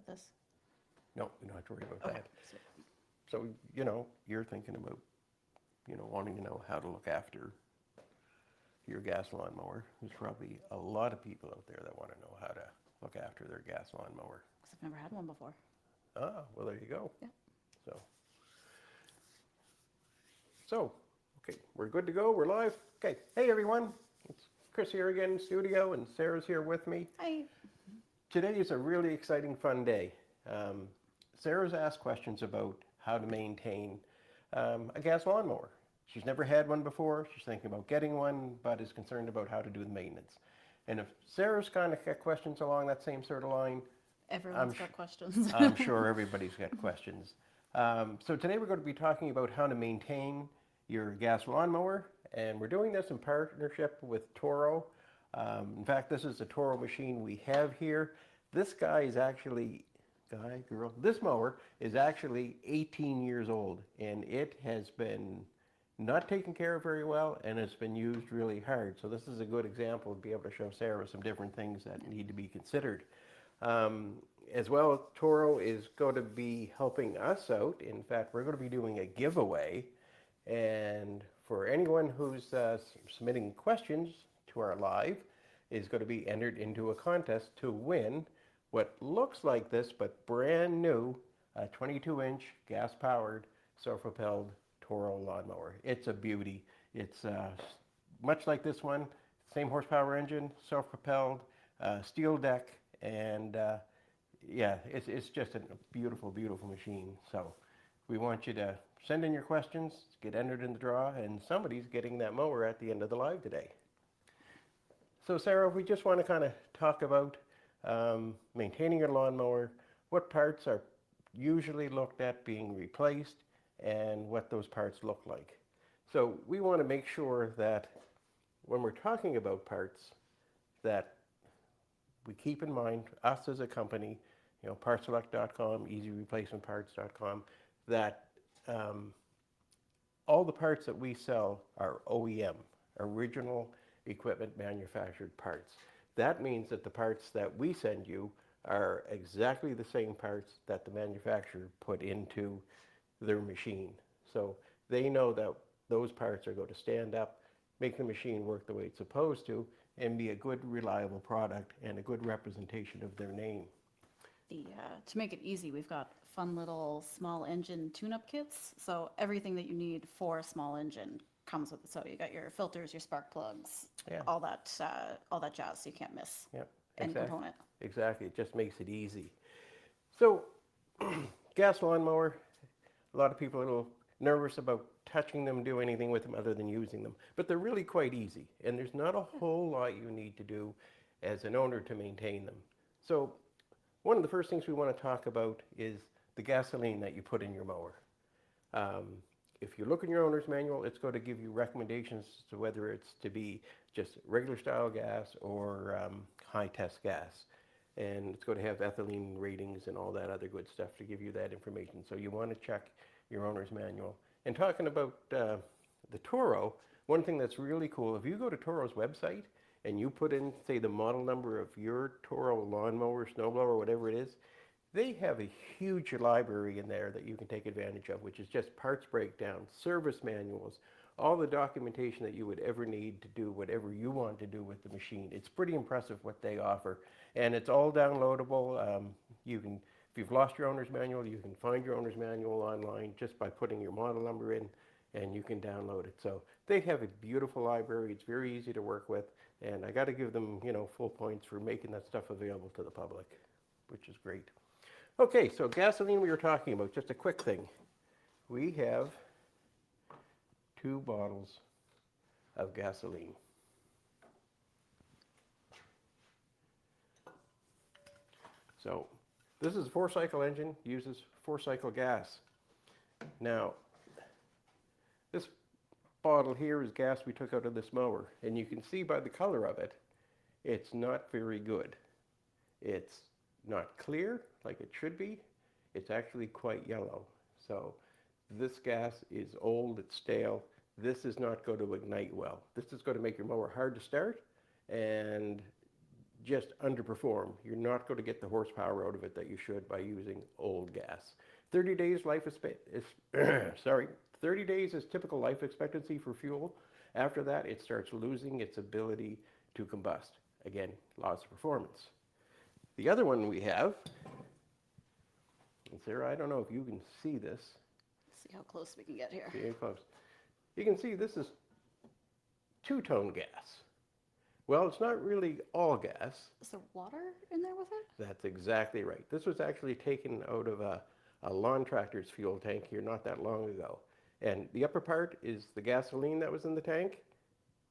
this? No, you don't have to worry about Okay. that. So, you know, you're thinking about, wanting to know how to look after your gas lawnmower. There's probably a lot of people out there that want to know how to look after their gas lawnmower. Because I've never had one before. Ah, well, there you go. Yeah. So, okay, we're good to go. We're live. Okay, hey everyone. It's Chris here again in studio, and Sarah's here with me. Hi. Today is a really exciting, fun day. Sarah's asked questions about how to maintain a gas lawnmower. She's never had one before. She's thinking about getting one, but is concerned about how to do the maintenance. And if Sarah's kind of got questions along that same sort of line, Everyone's got questions. I'm sure everybody's got questions. So today we're going to be talking about how to maintain your gas lawnmower, and we're doing this in partnership with TORO. In fact, this is a TORO machine we have here. This guy is actually, this mower is actually 18 years old, and it has been not taken care of very well, and it's been used really hard. So this is a good example to be able to show Sarah some different things that need to be considered. As well, TORO is going to be helping us out. In fact, we're going to be doing a giveaway, and for anyone who's submitting questions to our live is going to be entered into a contest to win what looks like this, but brand new 22-inch gas-powered self-propelled TORO lawnmower. It's a beauty. It's much like this one, same horsepower engine, self-propelled, steel deck, and yeah, it's just a beautiful, beautiful machine. So we want you to send in your questions, get entered in the draw, and somebody's getting that mower at the end of the live today. So Sarah, we just want to kind of talk about maintaining your lawnmower, what parts are usually looked at being replaced, and what those parts look like. So we want to make sure that when we're talking about parts, that we keep in mind, us as a company, partselect.com, easyreplacementparts.com, that all the parts that we sell are OEM, original equipment manufactured parts. That means that the parts that we send you are exactly the same parts that the manufacturer put into their machine. So they know that those parts are going to stand up, make the machine work the way it's supposed to, and be a good, reliable product and a good representation of their name. To make it easy, we've got fun little small engine tune-up kits. So everything that you need for a small engine comes with it. So you got your filters, your spark plugs, all that jazz. So you can't miss any component. Exactly. It just makes it easy. So gas lawnmower, a lot of people are a little nervous about touching them, do anything with them other than using them. But they're really quite easy, and there's not a whole lot you need to do as an owner to maintain them. So one of the first things we want to talk about is the gasoline that you put in your mower. If you look in your owner's manual, it's going to give you recommendations to whether it's to be just regular style gas or high test gas. And it's going to have ethylene ratings and all that other good stuff to give you that information. So you want to check your owner's manual. And talking about the TORO, one thing that's really cool, if you go to TORO's website and you put in, say, the model number of your TORO lawnmower, snowblower, whatever it is, they have a huge library in there that you can take advantage of, which is just parts breakdowns, service manuals, all the documentation that you would ever need to do whatever you want to do with the machine. It's pretty impressive what they offer. And it's all downloadable. You can, if you've lost your owner's manual, you can find your owner's manual online just by putting your model number in, and you can download it. So they have a beautiful library. It's very easy to work with, and I got to give them, full points for making that stuff available to the public, which is great. Okay, so gasoline we were talking about, just a quick thing. We have 2 bottles of gasoline. So this is a 4-cycle engine, uses 4-cycle gas. Now, this bottle here is gas we took out of this mower, and you can see by the color of it, it's not very good. It's not clear like it should be. It's actually quite yellow. So this gas is old, it's stale. This is not going to ignite well. This is going to make your mower hard to start and just underperform. You're not going to get the horsepower out of it that you should by using old gas. 30 days life is 30 days is typical life expectancy for fuel. After that, it starts losing its ability to combust. Again, loss of performance. The other one we have, and Sarah, I don't know if you can see this. See how close we can get here. Very close. You can see this is two-tone gas. Well, it's not really all gas. Is there water in there with it? That's exactly right. This was actually taken out of a lawn tractor's fuel tank here not that long ago. And the upper part is the gasoline that was in the tank.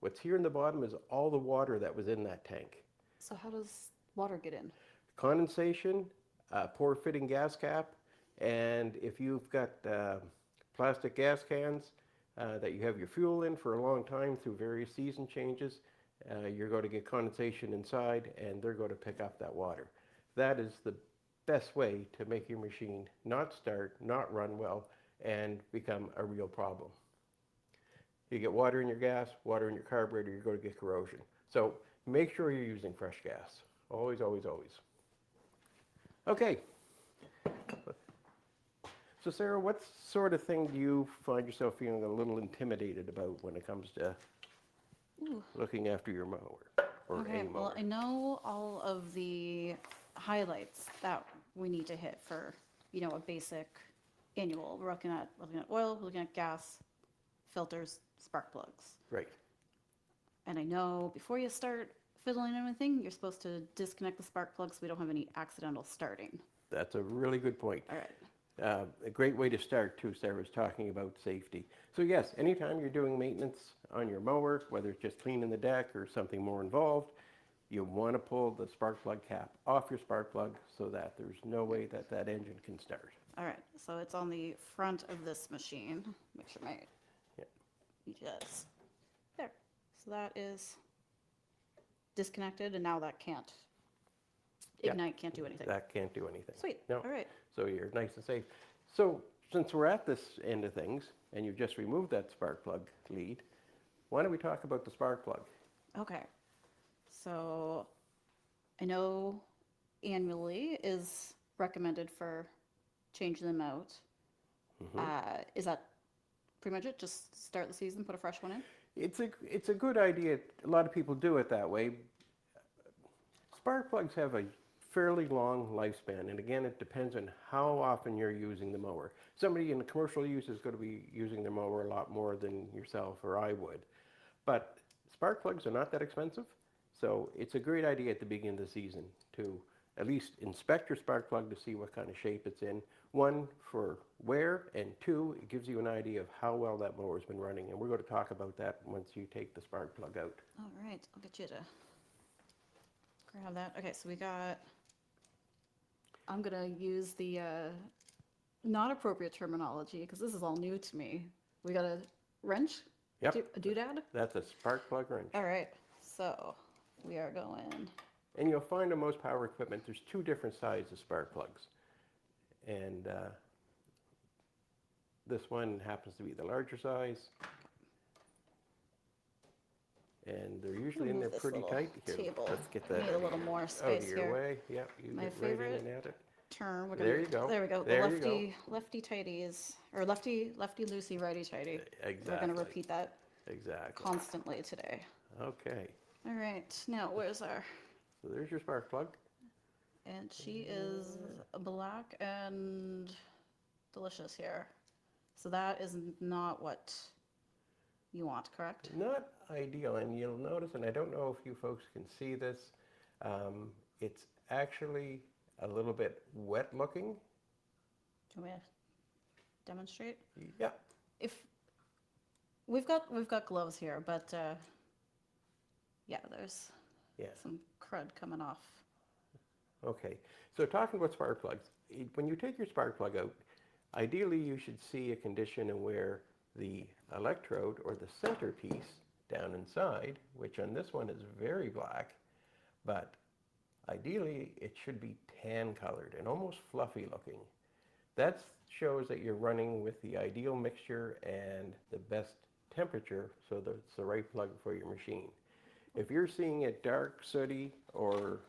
What's here in the bottom is all the water that was in that tank. So how does water get in? Condensation, poor fitting gas cap, and if you've got plastic gas cans that you have your fuel in for a long time through various season changes, you're going to get condensation inside and they're going to pick up that water. That is the best way to make your machine not start, not run well, and become a real problem. You get water in your gas, water in your carburetor, you're going to get corrosion. So make sure you're using fresh gas. Always, always, always. Okay. So Sarah, what sort of thing do you find yourself feeling a little intimidated about when it comes to looking after your mower or Okay, a mower? well, I know all of the highlights that we need to hit for, you know, a basic annual. We're looking at oil, we're looking at gas, filters, spark plugs. Right. And I know before you start fiddling in anything, you're supposed to disconnect the spark plugs so we don't have any accidental starting. That's a really good point. All right. A great way to start too, Sarah, is talking about safety. So yes, anytime you're doing maintenance on your mower, whether it's just cleaning the deck or something more involved, you want to pull the spark plug cap off your spark plug so that there's no way that that engine can start. All right, so it's on the front of this machine. Make sure my, yes, there. So that is disconnected, and now that can't ignite, can't do anything. That can't do anything. Sweet, No. all right. So you're nice and safe. So since we're at this end of things, and you've just removed that spark plug lead, why don't we talk about the spark plug? Okay, so I know annually is recommended for changing them out. Is that pretty much it? Just start the season, put a fresh one in? It's a good idea. A lot of people do it that way. Spark plugs have a fairly long lifespan, and again, it depends on how often you're using the mower. Somebody in commercial use is going to be using their mower a lot more than yourself or I would. But spark plugs are not that expensive, so it's a great idea at the beginning of the season to at least inspect your spark plug to see what kind of shape it's in. One, for wear, and two, it gives you an idea of how well that mower's been running, and we're going to talk about that once you take the spark plug out. All right, I'll get you to grab that. Okay, so we got, I'm gonna use the not appropriate terminology because this is all new to me. We got a wrench? Yep. A doodad? That's a spark plug wrench. All right, so we are going. And you'll find on most power equipment, there's two different sizes of spark plugs. And this one happens to be the larger size. And they're usually in there pretty tight. Here, table. let's get I that need a little more out space of your here. way. Yep, you My get right in favorite and at it. Term. We're There gonna, you go. There we go. There The you go. lefty tighties, or lefty loosey, righty tighty. Exactly. We're gonna repeat that Exactly. constantly today. Okay. All right, now where's our? So there's your spark plug. And she is black and delicious here. So that is not what you want, correct? Not ideal, and you'll notice, and I don't know if you folks can see this, it's actually a little bit wet looking. Do you want me to demonstrate? Yeah. If we've got gloves here, but yeah, there's some crud coming off. Okay, so talking about spark plugs, when you take your spark plug out, ideally you should see a condition in where the electrode or the centerpiece down inside, which on this one is very black, but ideally it should be tan colored and almost fluffy looking. That shows that you're running with the ideal mixture and the best temperature, so that it's the right plug for your machine. If you're seeing it dark, sooty, or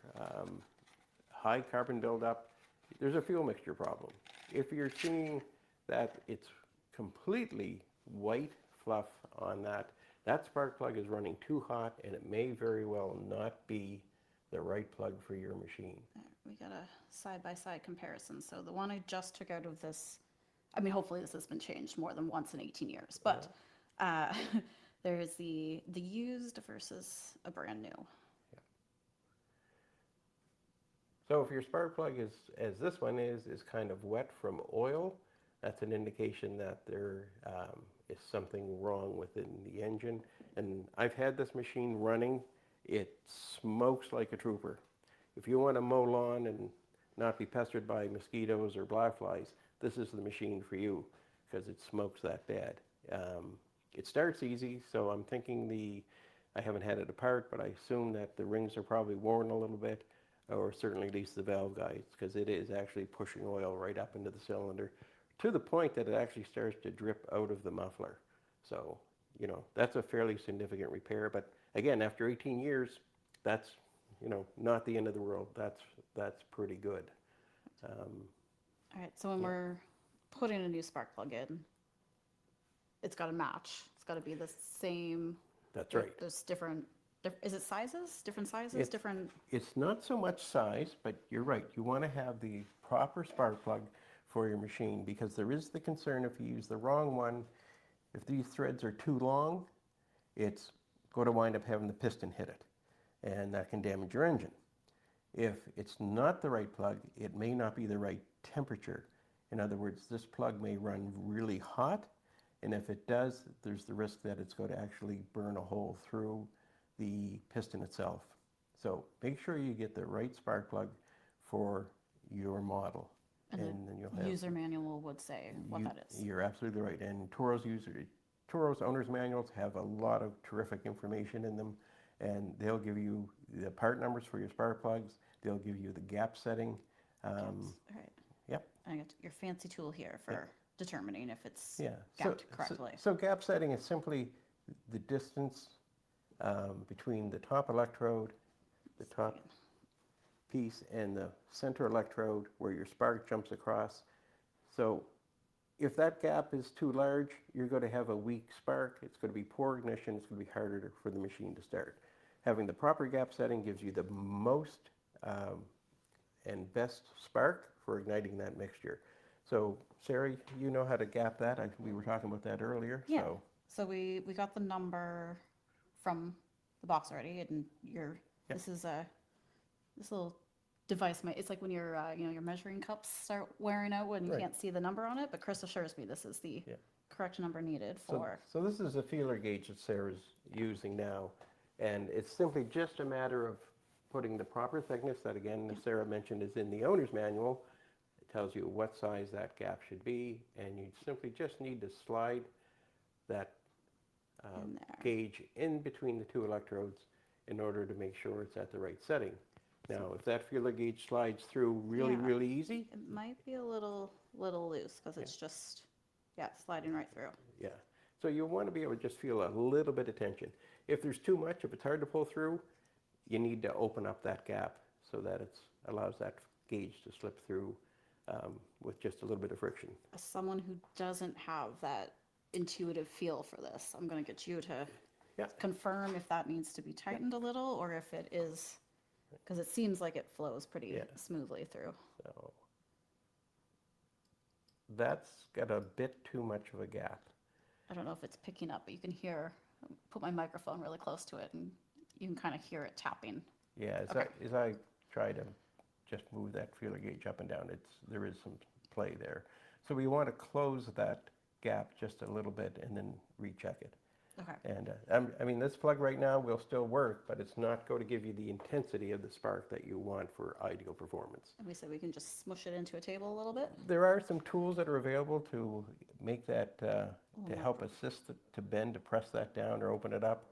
high carbon buildup, there's a fuel mixture problem. If you're seeing that it's completely white fluff on that, that spark plug is running too hot, and it may very well not be the right plug for your machine. We got a side-by-side comparison. So the one I just took out of this, I mean, hopefully this has been changed more than once in 18 years, but there's the used versus a brand new. Yeah. So if your spark plug is, as this one is kind of wet from oil, that's an indication that there is something wrong within the engine. And I've had this machine running. It smokes like a trooper. If you want to mow lawn and not be pestered by mosquitoes or black flies, this is the machine for you because it smokes that bad. It starts easy, so I'm thinking I haven't had it apart, but I assume that the rings are probably worn a little bit, or certainly at least the valve guides, because it is actually pushing oil right up into the cylinder to the point that it actually starts to drip out of the muffler. So, you know, that's a fairly significant repair, but again, after 18 years, that's, you know, not the end of the world. That's pretty good. All right, so when we're putting a new spark plug in, it's got to match. It's got to be the same. That's right. There's different, is it sizes? Different sizes? It's not so much size, but you're right. You want to have the proper spark plug for your machine, because there is the concern if you use the wrong one, if these threads are too long, it's going to wind up having the piston hit it, and that can damage your engine. If it's not the right plug, it may not be the right temperature. In other words, this plug may run really hot, and if it does, there's the risk that it's going to actually burn a hole through the piston itself. So make sure you get the right spark plug for your model. And then you'll have user manual would say what that is. You're absolutely right. And Toro's owner's manuals have a lot of terrific information in them, and they'll give you the part numbers for your spark plugs. They'll give you the gap setting. All right. Yep. I got your fancy tool here for determining if it's gapped correctly. So gap setting is simply the distance between the top electrode, the top piece, and the center electrode where your spark jumps across. So if that gap is too large, you're going to have a weak spark. It's going to be poor ignition. It's going to be harder for the machine to start. Having the proper gap setting gives you the most and best spark for igniting that mixture. So Sarah, you know how to gap that. We were talking about that earlier. Yeah. So we got the number from the box already, and this is this little device. It's like when your your measuring cups start wearing out when you can't see the number on it. But Chris assures me this is the correct number needed for. So this is a feeler gauge that Sarah's using now, and it's simply just a matter of putting the proper thickness that, again, as Sarah mentioned, is in the owner's manual. It tells you what size that gap should be, and you simply just need to slide that gauge in between the two electrodes in order to make sure it's at the right setting. Now, if that feeler gauge slides through really easy, it might be a little loose because it's just sliding right through. Yeah. So you want to be able to just feel a little bit of tension. If there's too much, if it's hard to pull through, you need to open up that gap so that it allows that gauge to slip through with just a little bit of friction. As someone who doesn't have that intuitive feel for this, I'm going to get you to confirm if that needs to be tightened a little, or if it is, because it seems like it flows pretty smoothly through. So that's got a bit too much of a gap. I don't know if it's picking up, but you can hear, put my microphone really close to it, and you can kind of hear it tapping. Yeah, as I try to just move that feeler gauge up and down, there is some play there. So we want to close that gap just a little bit and then recheck it. Okay. And I mean, this plug right now will still work, but it's not going to give you the intensity of the spark that you want for ideal performance. And we said we can just smush it into a table a little bit? There are some tools that are available to make that, to help assist to bend, to press that down or open it up.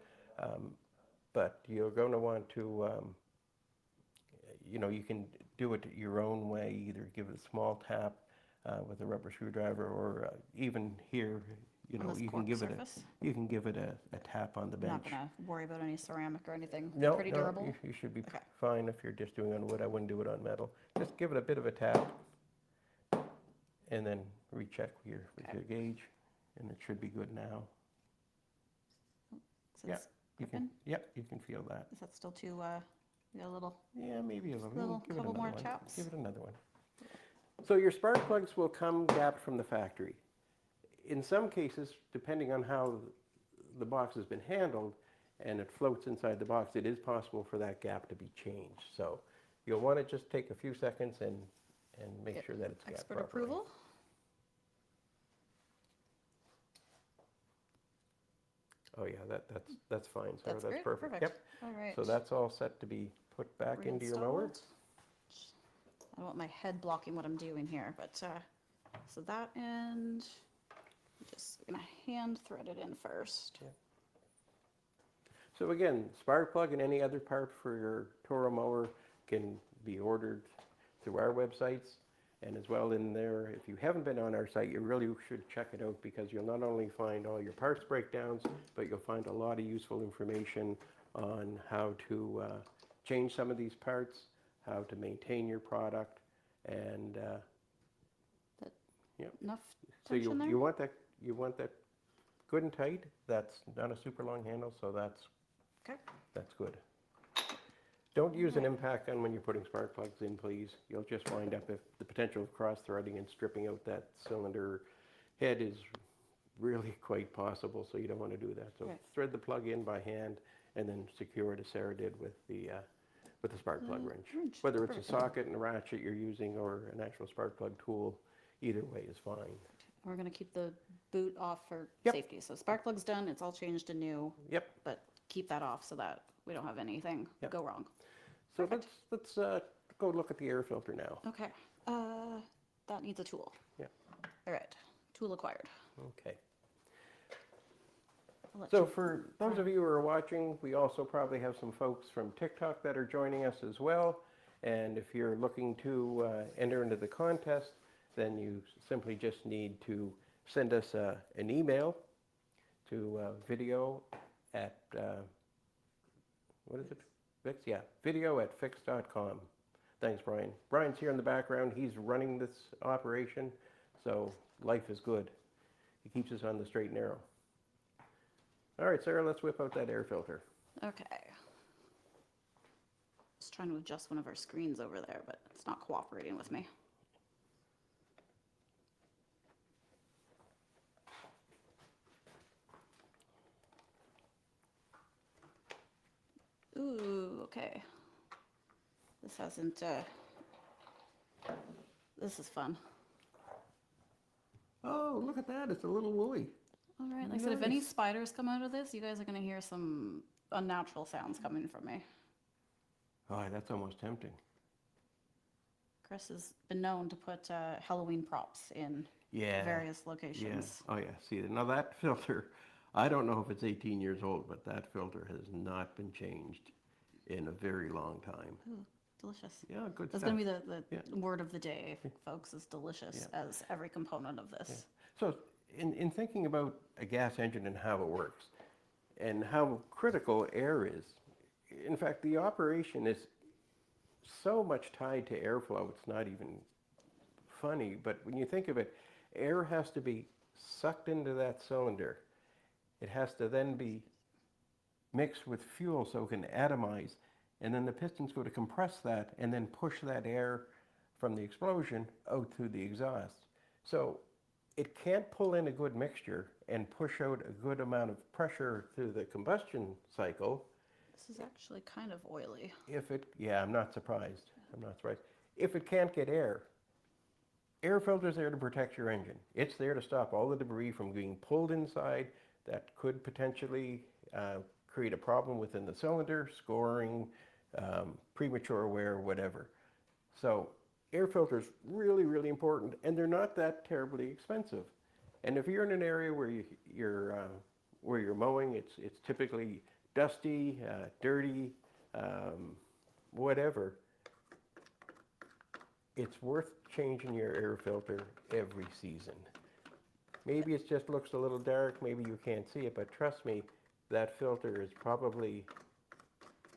But you're going to want to, you can do it your own way, either give it a small tap with a rubber screwdriver, or even here, you On know, this you can cork give surface? you can give it a tap on the I'm bench. not gonna worry about any ceramic or anything. No, Pretty no, durable. you should be Okay. fine if you're just doing it on wood. I wouldn't do it on metal. Just give it a bit of a tap, and then recheck with your gauge, and it should be good now. So it's You can, gripping? yep, you can feel that. Is that still too, we got a little, Yeah, maybe a little. Give it couple another more one. taps? Give it another one. So your spark plugs will come gapped from the factory. In some cases, depending on how the box has been handled and it floats inside the box, it is possible for that gap to be changed. So you'll want to just take a few seconds and make sure that it's gapped expert properly. approval? Oh yeah, that's fine, Sarah. That's That's great, perfect. perfect. Yep. All right. So that's all set to be put back into your mower. Reinstalled. I don't want my head blocking what I'm doing here, but, so that end, just gonna hand thread it in first. Yeah. So again, spark plug and any other part for your TORO mower can be ordered through our websites. And as well in there, if you haven't been on our site, you really should check it out, because you'll not only find all your parts breakdowns, but you'll find a lot of useful information on how to change some of these parts, how to maintain your product, and Enough so tension there? you want that good and tight. That's not a super long handle, so that's good. Don't use an impact gun when you're putting spark plugs in, please. You'll just wind up, if the potential of cross-threading and stripping out that cylinder head is really quite possible, so you don't want to do that. So thread the plug in by hand and then secure it as Sarah did with the spark plug wrench. Whether it's a socket and a ratchet you're using or an actual spark plug tool, either way is fine. We're gonna keep the boot off for Yep. safety. So spark plug's done, it's all changed to new. Yep. But keep that off so that we don't have anything go wrong. So let's go look at the air filter now. Okay, that needs a tool. Yeah. All right, tool acquired. Okay. I'll let So you- for those of you who are watching, we also probably have some folks from TikTok that are joining us as well. And if you're looking to enter into the contest, then you simply just need to send us an email to video at, what is it? Fix? Yeah, video@fix.com. Thanks, Brian. Brian's here in the background. He's running this operation, so life is good. He keeps us on the straight and narrow. All right, Sarah, let's whip out that air filter. Okay. Just trying to adjust one of our screens over there, but it's not cooperating with me. Ooh, okay. This hasn't, this is fun. Oh, look at that. It's a little woolly. All right, like I said, if any Nice. spiders come out of this, you guys are gonna hear some unnatural sounds coming from me. Oh, that's almost tempting. Chris has been known to put Halloween props in Yeah. various Yeah. locations. Oh, yeah. See, now that filter, I don't know if it's 18 years old, but that filter has not been changed in a very long time. Ooh, delicious. Yeah, good That's stuff. gonna be the Yeah. word of the day, folks, is delicious, as every component of this. So in thinking about a gas engine and how it works and how critical air is, in fact, the operation is so much tied to airflow, it's not even funny. But when you think of it, air has to be sucked into that cylinder. It has to then be mixed with fuel so it can atomize. And then the pistons go to compress that and then push that air from the explosion out through the exhaust. So it can't pull in a good mixture and push out a good amount of pressure through the combustion cycle. This is actually kind of oily. Yeah, I'm not surprised. I'm not surprised. If it can't get air, air filter's there to protect your engine. It's there to stop all the debris from being pulled inside that could potentially create a problem within the cylinder, scoring, premature wear, whatever. So air filters really, really important, and they're not that terribly expensive. And if you're in an area where you're mowing, it's typically dusty, dirty, whatever. It's worth changing your air filter every season. maybe it just looks a little dark, maybe you can't see it, but trust me, that filter is probably,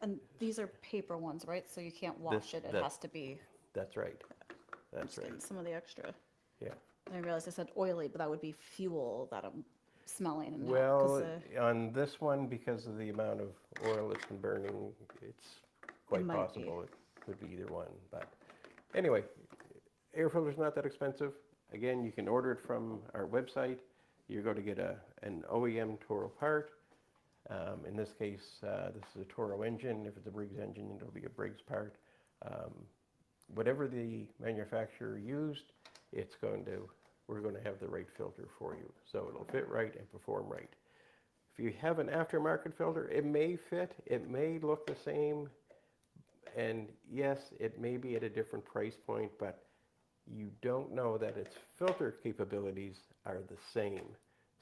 And these are paper ones, right? So you can't wash it. It that- has to be. that's right. I'm That's just getting right. some of the extra. Yeah. And I realized I said oily, but that would be fuel that I'm smelling. And Well, on this one, because of the amount of oil that's been burning, it's quite might be. possible it could be either one. But anyway, air filter's not that expensive. Again, you can order it from our website. You're going to get an OEM Toro part. In this case, this is a Toro engine. If it's a Briggs engine, it'll be a Briggs part. Whatever the manufacturer used, we're going to have the right filter for you. So it'll fit right and perform right. If you have an aftermarket filter, it may fit, it may look the same, and yes, it may be at a different price point, but you don't know that its filter capabilities are the same.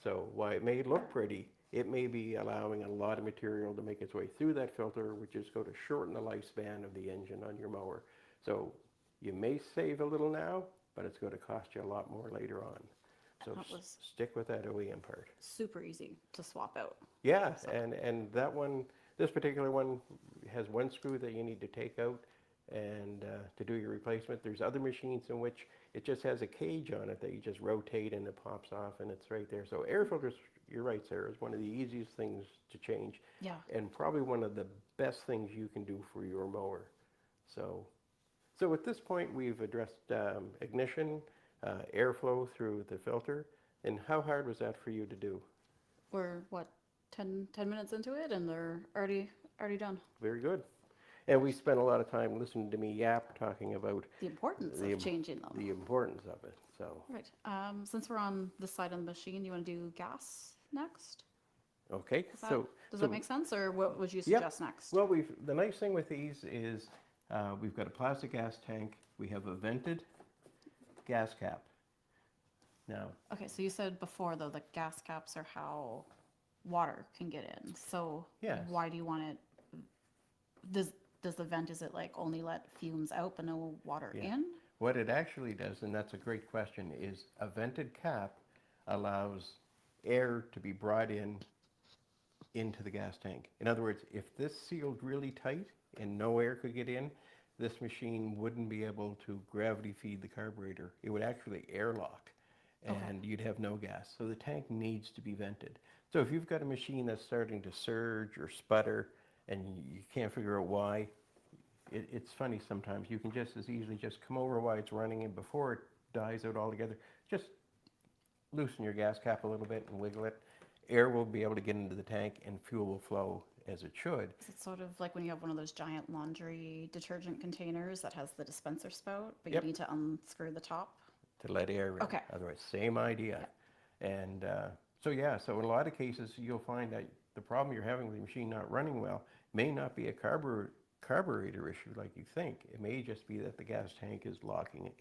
So while it may look pretty, it may be allowing a lot of material to make its way through that filter, which is going to shorten the lifespan of the engine on your mower. So you may save a little now, but it's going to cost you a lot more later on. So stick with that OEM part. super easy to swap out. Yeah, and that one, this particular one has one screw that you need to take out and to do your replacement. There's other machines in which it just has a cage on it that you just rotate and it pops off and it's right there. So air filters, you're right, Sarah, is one of the easiest things to change. Yeah. And probably one of the best things you can do for your mower. So at this point, we've addressed ignition, airflow through the filter. And how hard was that for you to do? We're, 10 minutes into it, and they're already done. Very good. And we spent a lot of time listening to me yap, talking about The importance of changing them. the importance of it. So Right. Since we're on this side of the machine, you want to do gas next? okay, Does that make sense, or what would you suggest next? Well, the nice thing with these is we've got a plastic gas tank. We have a vented gas cap. Now, Okay, so you said before, though, the gas caps are how water can get in. So Yes. why do you want it? Does the vent, is it like only let fumes out but no water in? what it actually does, and that's a great question, is a vented cap allows air to be brought into the gas tank. In other words, if this sealed really tight and no air could get in, this machine wouldn't be able to gravity feed the carburetor. It would actually airlock and you'd have no gas. So the tank needs to be vented. So if you've got a machine that's starting to surge or sputter and you can't figure out why, it's funny sometimes. You can just as easily just come over while it's running, and before it dies out altogether, just loosen your gas cap a little bit and wiggle it. Air will be able to get into the tank and fuel will flow as it should. Is it sort of like when you have one of those giant laundry detergent containers that has the dispenser spout, but you need to unscrew the top? To let air in. Okay. Otherwise, same idea. And so in a lot of cases, you'll find that the problem you're having with the machine not running well may not be a carburetor issue like you think. It may just be that the gas tank is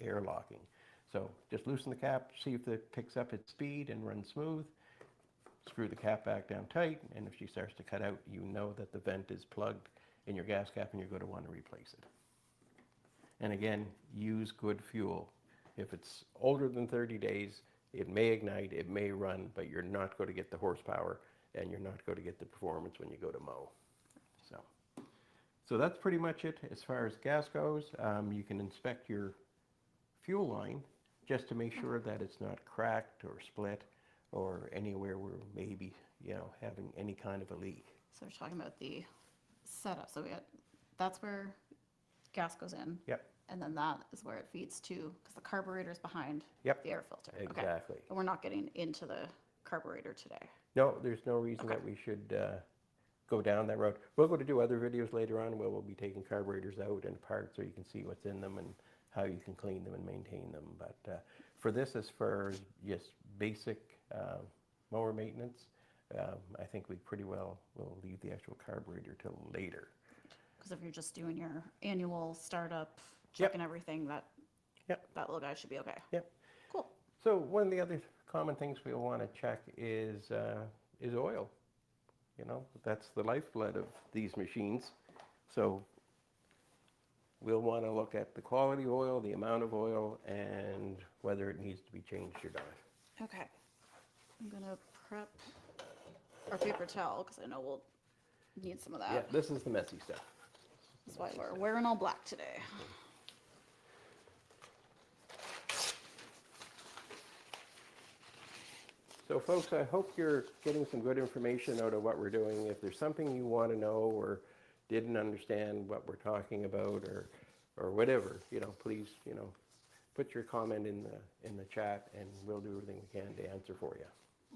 air locking. So just loosen the cap, see if it picks up its speed and runs smooth. Screw the cap back down tight, and if she starts to cut out, you know that the vent is plugged in your gas cap and you're going to want to replace it. And again, use good fuel. If it's older than 30 days, it may ignite, it may run, but you're not going to get the horsepower and you're not going to get the performance when you go to mow. So that's pretty much it as far as gas goes. You can inspect your fuel line just to make sure that it's not cracked or split or anywhere where maybe, having any kind of a leak. So we're talking about the setup. So that's where gas goes in. Yep. And then that is where it feeds to, because the carburetor is behind Yep. the air filter. Exactly. Okay. And we're not getting into the carburetor today. No, there's no reason that we should go down that road. We're going to do other videos later on where we'll be taking carburetors out and apart so you can see what's in them and how you can clean them and maintain them. But for this, as far as just basic mower maintenance, I think we pretty well will leave the actual carburetor till later. Because if you're just doing your annual startup, checking everything, that little guy should be okay. Yep. Cool. So one of the other common things we'll want to check is oil. That's the lifeblood of these machines. So we'll want to look at the quality of oil, the amount of oil, and whether it needs to be changed or not. Okay. I'm gonna prep our paper towel because I know we'll need some of that. Yeah, this is the messy stuff. That's why we're wearing all black today. So folks, I hope you're getting some good information out of what we're doing. If there's something you want to know or didn't understand what we're talking about or whatever, please, put your comment in the chat and we'll do everything we can to answer for you.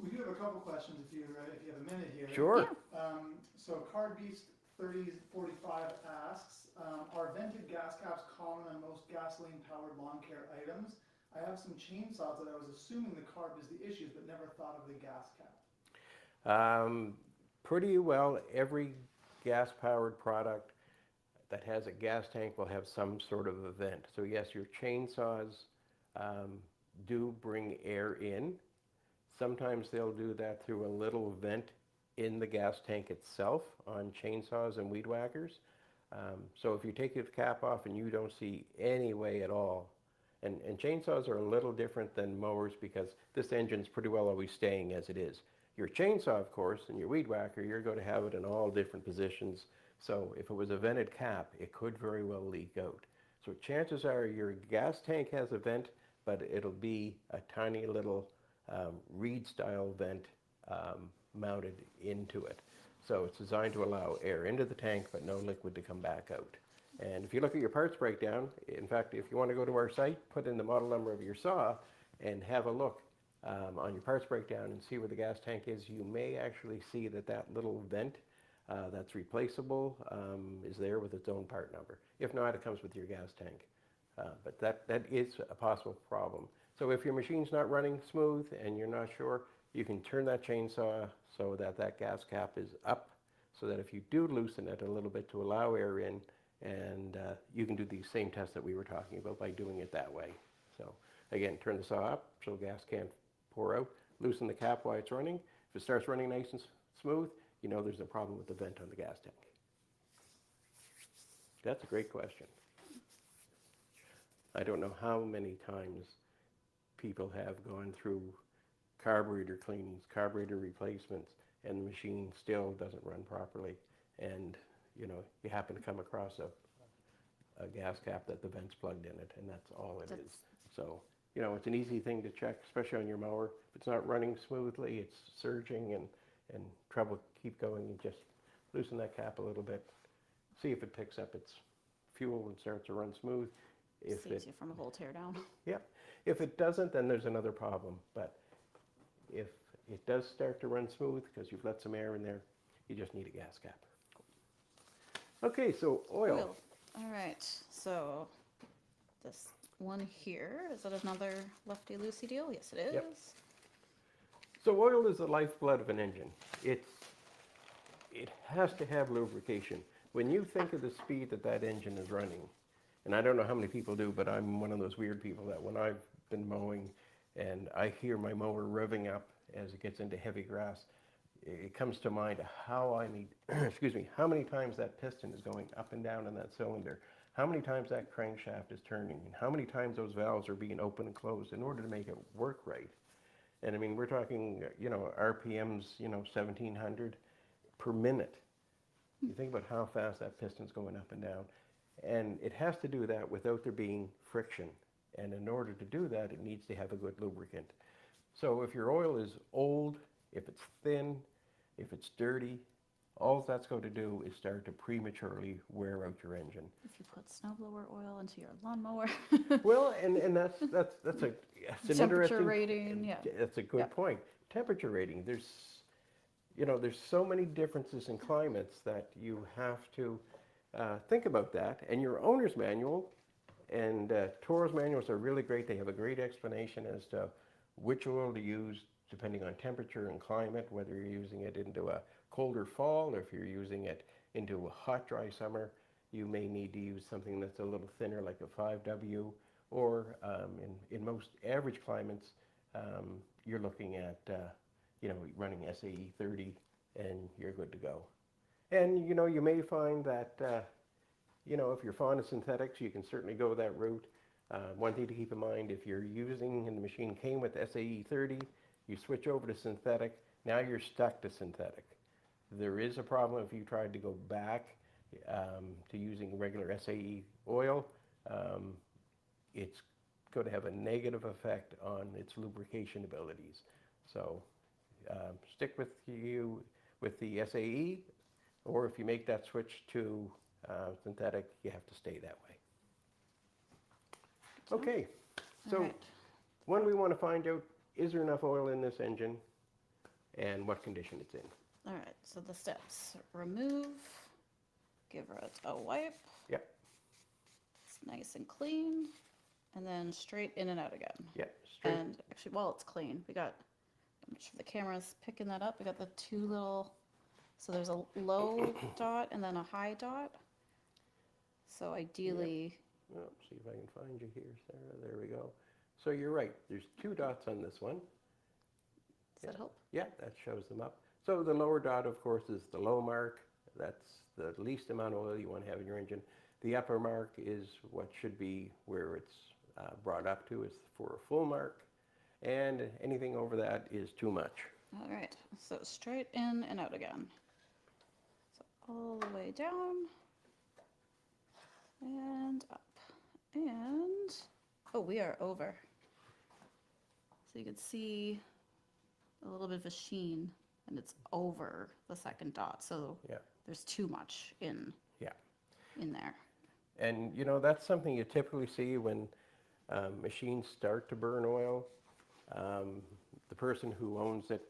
We do have a couple questions if you have a minute here. Sure. Yeah. So Card Beast 3045 asks, are vented gas caps common on most gasoline-powered lawn care items? I have some chainsaws that I was assuming the carb is the issue, but never thought of the gas cap. Pretty well every gas-powered product that has a gas tank will have some sort of a vent. So yes, your chainsaws do bring air in. Sometimes they'll do that through a little vent in the gas tank itself on chainsaws and weed whackers. So if you take the cap off and you don't see any way at all, and chainsaws are a little different than mowers because this engine's pretty well always staying as it is. Your chainsaw, of course, and your weed whacker, you're going to have it in all different positions. So if it was a vented cap, it could very well leak out. So chances are your gas tank has a vent, but it'll be a tiny little reed-style vent mounted into it. So it's designed to allow air into the tank, but no liquid to come back out. And if you look at your parts breakdown, in fact, if you want to go to our site, put in the model number of your saw and have a look on your parts breakdown and see where the gas tank is, you may actually see that little vent that's replaceable is there with its own part number. If not, it comes with your gas tank. But that is a possible problem. So if your machine's not running smooth and you're not sure, you can turn that chainsaw so that gas cap is up, so that if you do loosen it a little bit to allow air in, and you can do the same test that we were talking about by doing it that way. So again, turn the saw up so gas can't pour out, loosen the cap while it's running. If it starts running nice and smooth, you know there's a problem with the vent on the gas tank. That's a great question. I don't know how many times people have gone through carburetor cleanings, carburetor replacements, and the machine still doesn't run properly. And you happen to come across a gas cap that the vent's plugged in it, and that's all it is. So, it's an easy thing to check, especially on your mower. If it's not running smoothly, it's surging and trouble keep going, you just loosen that cap a little bit. See if it picks up its fuel and starts to run smooth. Saves you from a whole teardown. Yep. If it doesn't, then there's another problem. But if it does start to run smooth because you've let some air in there, you just need a gas cap. Okay, so oil. All right, so this one here, is that another lefty-loosey deal? Yes, it is. Yep. So oil is the lifeblood of an engine. It has to have lubrication. When you think of the speed that engine is running, and I don't know how many people do, but I'm one of those weird people that when I've been mowing and I hear my mower revving up as it gets into heavy grass, it comes to mind how how many times that piston is going up and down in that cylinder, how many times that crankshaft is turning, and how many times those valves are being opened and closed in order to make it work right. And I mean, we're talking, RPMs, 1700 per minute. You think about how fast that piston's going up and down. And it has to do that without there being friction. And in order to do that, it needs to have a good lubricant. So if your oil is old, if it's thin, if it's dirty, all that's going to do is start to prematurely wear out your engine. If you put snowblower oil into your lawnmower. Well, and that's an temperature rating, yeah. That's a good point. Temperature rating. There's so many differences in climates that you have to think about that. And your owner's manual and TORO's manuals are really great. They have a great explanation as to which oil to use depending on temperature and climate, whether you're using it into a colder fall or if you're using it into a hot, dry summer. You may need to use something that's a little thinner like a 5W, or in most average climates, you're looking at running SAE 30 and you're good to go. And you may find that if you're fond of synthetics, you can certainly go that route. One thing to keep in mind, if you're using, and the machine came with SAE 30, You switch over to synthetic, now you're stuck to synthetic. There is a problem if you tried to go back to using regular SAE oil. It's going to have a negative effect on its lubrication abilities. So stick with the SAE, or if you make that switch to synthetic, you have to stay that way. Okay, so All right. when we want to find out, is there enough oil in this engine and what condition it's in? All right, so the steps: remove, give it a wipe. Yep. It's nice and clean, and then straight in and out again. Yep, straight. And actually, while it's clean, we got, I'm sure the camera's picking that up. We got the two little, so there's a low dot and then a high dot. So ideally, Oh, see if I can find you here, Sarah. There we go. So you're right. There's two dots on this one. does that help? Yeah, that shows them up. So the lower dot, of course, is the low mark. That's the least amount of oil you want to have in your engine. The upper mark is what should be where it's brought up to, is for a full mark. And anything over that is too much. All right, so straight in and out again. So all the way down and up. And, oh, we are over. So you can see a little bit of a sheen, and it's over the second dot. So Yeah. there's too much in there. And you know, that's something you typically see when machines start to burn oil. The person who owns it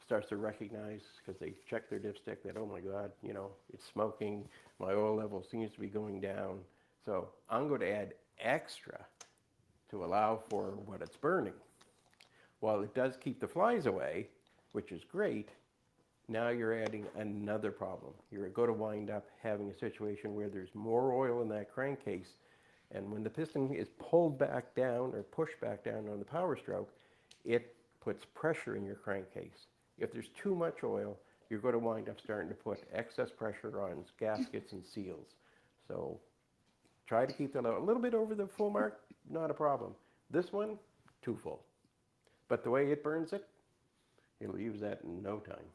starts to recognize, because they check their dipstick, that, oh my God, you know, it's smoking, my oil level seems to be going down. So I'm going to add extra to allow for what it's burning. While it does keep the flies away, which is great, now you're adding another problem. You're going to wind up having a situation where there's more oil in that crankcase, and when the piston is pulled back down or pushed back down on the power stroke, it puts pressure in your crankcase. If there's too much oil, you're going to wind up starting to put excess pressure on gaskets and seals. So try to keep that a little bit over the full mark, not a problem. This one, too full. But the way it burns it, it'll use that in no time.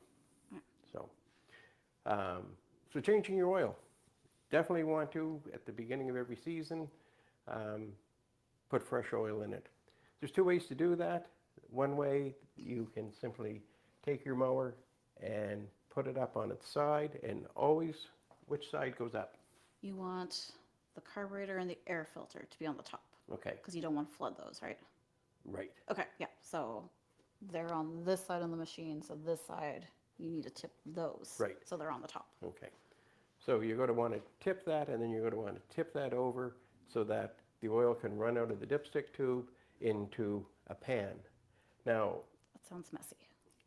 So changing your oil. Definitely want to, at the beginning of every season, put fresh oil in it. There's two ways to do that. One way, you can simply take your mower and put it up on its side, and always, which side goes up? You want the carburetor and the air filter to be on the top. Okay. Because you don't want to flood those, right? Right. Okay, yeah, so they're on this side of the machine, so this side, you need to tip those. Right. So they're on the top. Okay. So you're going to want to tip that, and then you're going to want to tip that over so that the oil can run out of the dipstick tube into a pan. Now, That sounds messy.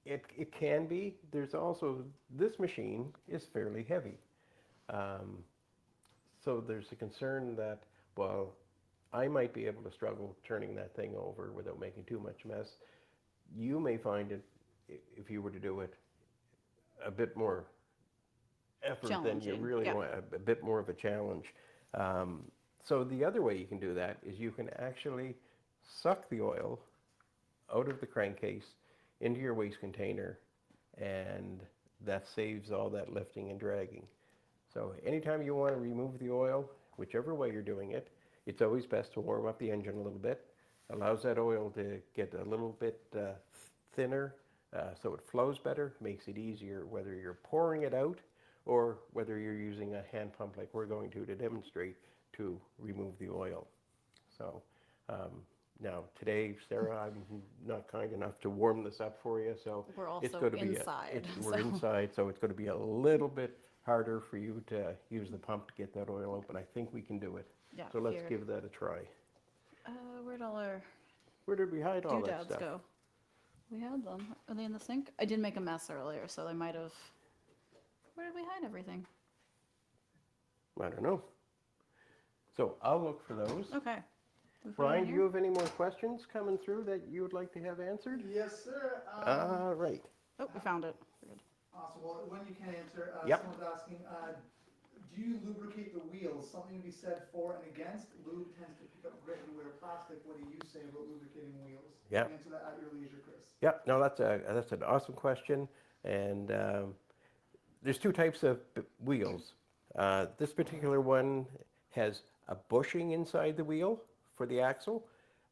it can be. There's also, this machine is fairly heavy. So there's a concern that, well, I might be able to struggle turning that thing over without making too much mess. You may find it, if you were to do it, a bit more effort than you really want, a bit more of a challenge. So the other way you can do that is you can actually suck the oil out of the crankcase into your waste container, and that saves all that lifting and dragging. So anytime you want to remove the oil, whichever way you're doing it, it's always best to warm up the engine a little bit. Allows that oil to get a little bit thinner, so it flows better, makes it easier whether you're pouring it out or whether you're using a hand pump like we're going to demonstrate to remove the oil. So now today, Sarah, I'm not kind enough to warm this up for you, so We're also it's going to be inside. we're inside, so it's going to be a little bit harder for you to use the pump to get that oil out, but I think we can do it. Yeah, So let's here. give that a try. Where'd all our Where did we hide all that doodads stuff? go? We had them. Are they in the sink? I did make a mess earlier, so they might have. Where did we hide everything? I don't know. So I'll look for those. Okay. We put it in Brian, do here? you have any more questions coming through that you would like to have answered? Yes, sir. All right. Oh, we found it. Good. Awesome. Well, when you can answer, Yep. someone's asking, do you lubricate the wheels? Something to be said for and against. Lube tends to pick up grit and wear plastic. What do you say about lubricating wheels? Yep. Answer that at your leisure, Chris. Yeah, no, that's an awesome question, and there's two types of wheels. This particular one has a bushing inside the wheel for the axle.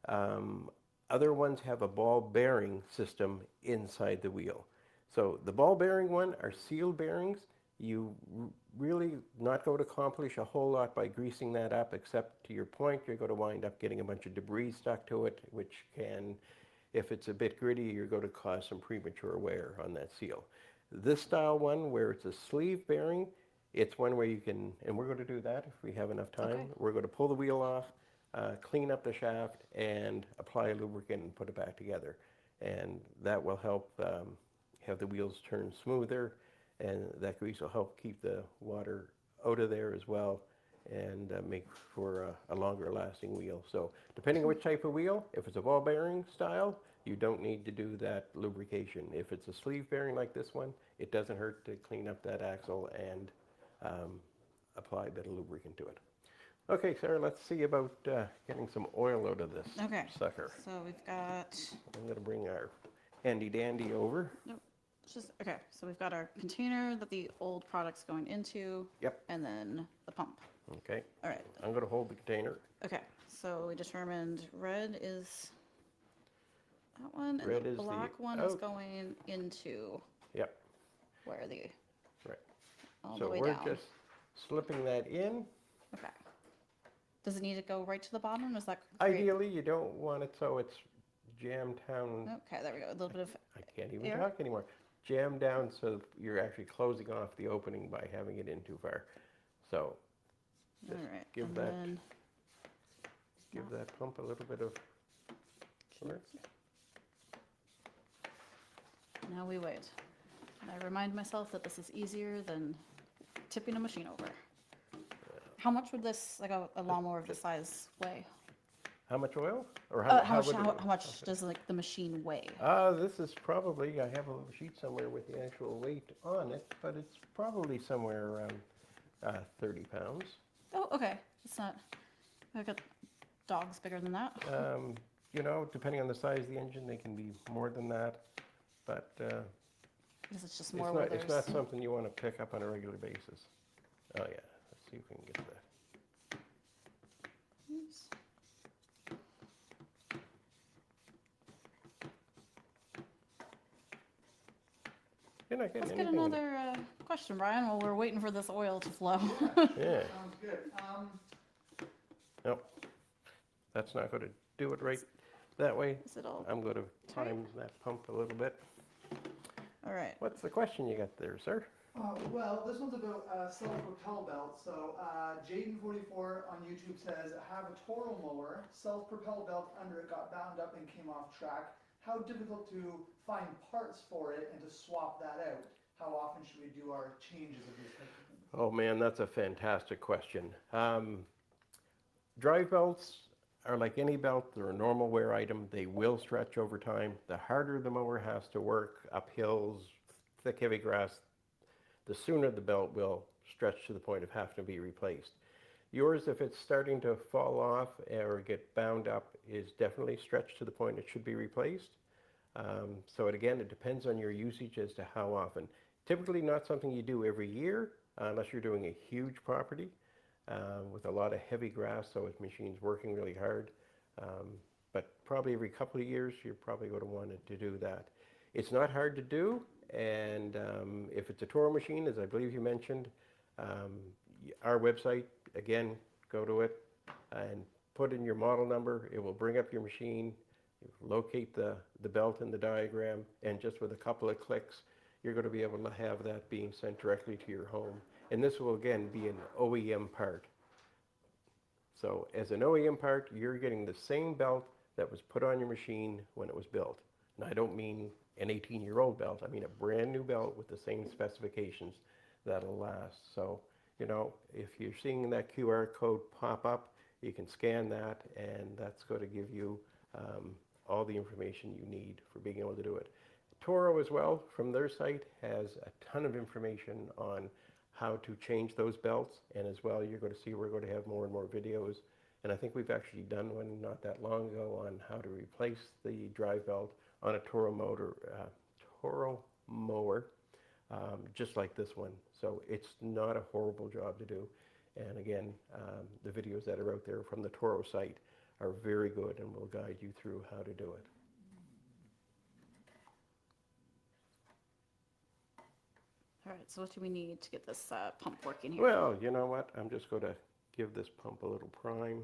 Um, Other ones have a ball bearing system inside the wheel. So the ball bearing one are sealed bearings. You really not going to accomplish a whole lot by greasing that up, except to your point, you're going to wind up getting a bunch of debris stuck to it, which can, if it's a bit gritty, you're going to cause some premature wear on that seal. This style one, where it's a sleeve bearing, it's one where you can, and we're going to do that if we have enough time. Okay. We're going to pull the wheel off, clean up the shaft, and apply a lubricant and put it back together. And that will help have the wheels turn smoother, and that grease will help keep the water out of there as well, and make for a longer lasting wheel. So depending on which type of wheel, if it's a ball bearing style, you don't need to do that lubrication. If it's a sleeve bearing like this one, it doesn't hurt to clean up that axle and apply a bit of lubricant to it. Okay, Sarah, let's see about getting some oil out of this Okay. sucker. So we've got, I'm going to bring our handy dandy over. nope, it's just, okay, so we've got our container that the old product's going into. Yep. And then the pump. Okay, All right, I'm going to hold the container. okay, so we determined red is that one, and Red the is the black one is out. going into Yep, where the, right. all the So way we're down. just slipping that in. Okay. Does it need to go right to the bottom? Is that create- Ideally, you don't want it so it's jammed down. Okay, there we go. A little bit of, I can't even Air? talk anymore. Jammed down so you're actually closing off the opening by having it in too far. So all just right. give And that then, give that pump a little bit of work. now we wait. And I remind myself that this is easier than tipping a machine over. How much would this, like a lawnmower of this size, weigh? How much oil? Or How much, would it- how much does like the machine weigh? This is probably, I have a little sheet somewhere with the actual weight on it, but it's probably somewhere around 30 pounds. Oh, okay. It's not, I've got dogs bigger than that. You know, depending on the size of the engine, they can be more than that, but Because it's just more where it's not there's, something you want to pick up on a regular basis. Oh yeah, let's see if we can get that. Oops. You're not getting Let's get anything. another question, Brian, while we're waiting for this oil to flow. Yeah, Sounds good. nope. That's not going to do it right that way. Is it all? I'm going to tight? time that pump a little bit. All right. What's the question you got there, sir? Well, this one's about self-propel belt. So Jaden44 on YouTube says, I have a TORO mower, self-propel belt under it got bound up and came off track. How difficult to find parts for it and to swap that out? How often should we do our changes of these types of things? Oh man, that's a fantastic question. Drive belts are like any belt. They're a normal wear item. They will stretch over time. The harder the mower has to work up hills, thick, heavy grass, the sooner the belt will stretch to the point of having to be replaced. Yours, if it's starting to fall off or get bound up, is definitely stretched to the point it should be replaced. So again, it depends on your usage as to how often. Typically not something you do every year, unless you're doing a huge property with a lot of heavy grass, so his machine's working really hard. But probably every couple of years, you're probably going to want to do that. It's not hard to do, and if it's a TORO machine, as I believe you mentioned, our website, again, go to it and put in your model number. It will bring up your machine, locate the belt in the diagram, and just with a couple of clicks, you're going to be able to have that being sent directly to your home. And this will, again, be an OEM part. So as an OEM part, you're getting the same belt that was put on your machine when it was built. And I don't mean an 18-year-old belt. I mean a brand new belt with the same specifications that'll last. So, you know, if you're seeing that QR code pop up, you can scan that, and that's going to give you all the information you need for being able to do it. TORO as well, from their site, has a ton of information on how to change those belts, and as well, you're going to see we're going to have more and more videos, and I think we've actually done one not that long ago on how to replace the drive belt on a Toro mower, just like this one. So it's not a horrible job to do. And again, the videos that are out there from the Toro site are very good and will guide you through how to do it. All right, so what do we need to get this pump working here? Well, you know what? I'm just going to give this pump a little prime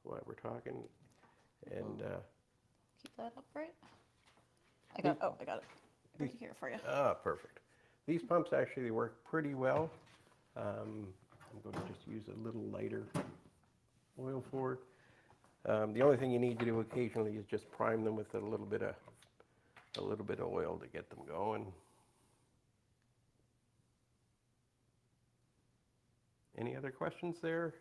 while we're talking. And keep that upright. I got it right here for you. Perfect. These pumps actually work pretty well. I'm going to just use a little lighter oil for it. The only thing you need to do occasionally is just prime them with a little bit of oil to get them going. Any other questions there?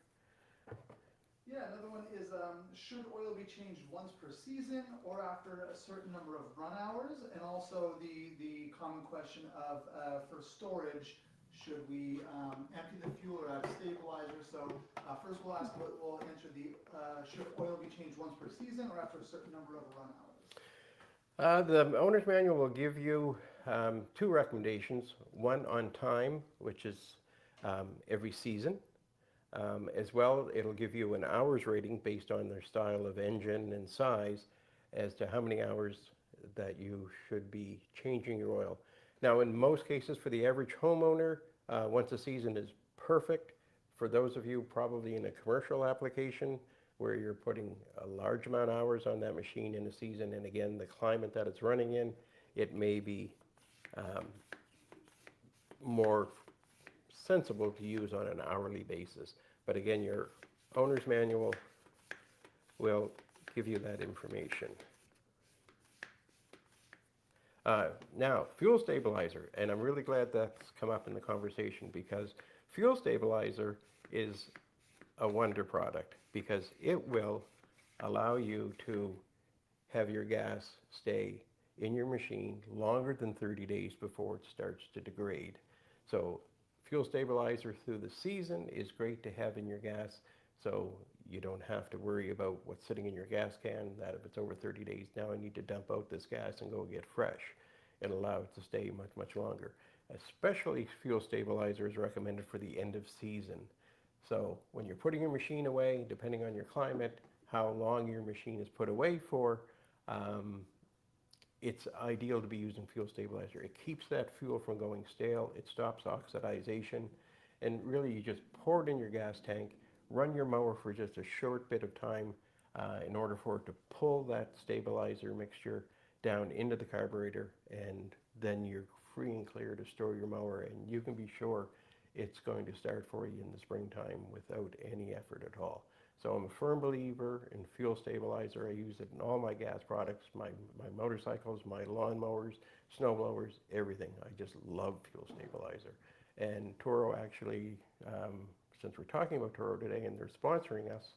Yeah, another one is, should oil be changed once per season or after a certain number of run hours? And also the common question of, for storage, should we empty the fuel or add stabilizer? So first we'll answer should oil be changed once per season or after a certain number of run hours? The owner's manual will give you two recommendations. One on time, which is every season. As well, it'll give you an hours rating based on their style of engine and size as to how many hours that you should be changing your oil. Now, in most cases, for the average homeowner, once a season is perfect. For those of you probably in a commercial application where you're putting a large amount of hours on that machine in a season, and again, the climate that it's running in, it may be more sensible to use on an hourly basis. But again, your owner's manual will give you that information. Now, fuel stabilizer, and I'm really glad that's come up in the conversation because fuel stabilizer is a wonder product because it will allow you to have your gas stay in your machine longer than 30 days before it starts to degrade. So fuel stabilizer through the season is great to have in your gas, so you don't have to worry about what's sitting in your gas can, that if it's over 30 days, now I need to dump out this gas and go get fresh and allow it to stay much, much longer. Especially fuel stabilizer is recommended for the end of season. So when you're putting your machine away, depending on your climate, how long your machine is put away for, it's ideal to be using fuel stabilizer. It keeps that fuel from going stale, it stops oxidization, and really you just pour it in your gas tank, run your mower for just a short bit of time in order for it to pull that stabilizer mixture down into the carburetor, and then you're free and clear to store your mower, and you can be sure it's going to start for you in the springtime without any effort at all. So I'm a firm believer in fuel stabilizer. I use it in all my gas products, my motorcycles, my lawn mowers, snow blowers, everything. I just love fuel stabilizer. And Toro actually, since we're talking about Toro today and they're sponsoring us,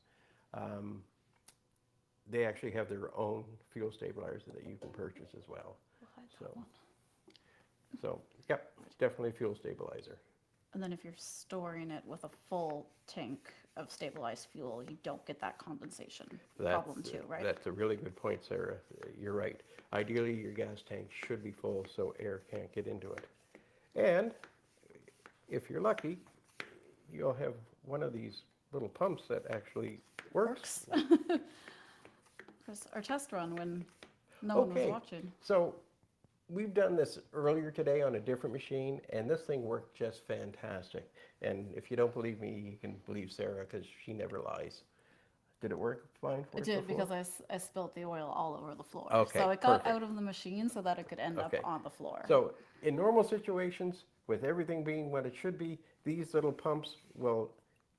they actually have their own fuel stabilizers that you can purchase as well. So yep, definitely fuel stabilizer. And then if you're storing it with a full tank of stabilized fuel, you don't get that condensation problem too, right? That's a really good point, Sarah. You're right. Ideally, your gas tank should be full so air can't get into it. And if you're lucky, you'll have one of these little pumps that actually works. There's our test run when no one was watching. So we've done this earlier today on a different machine, and this thing worked just fantastic. And if you don't believe me, you can believe Sarah because she never lies. Did it work fine for us? It did because I spilled the oil all over the floor. Okay, so it got out of the machine so that it could end up on the floor. So in normal situations, with everything being what it should be, these little pumps will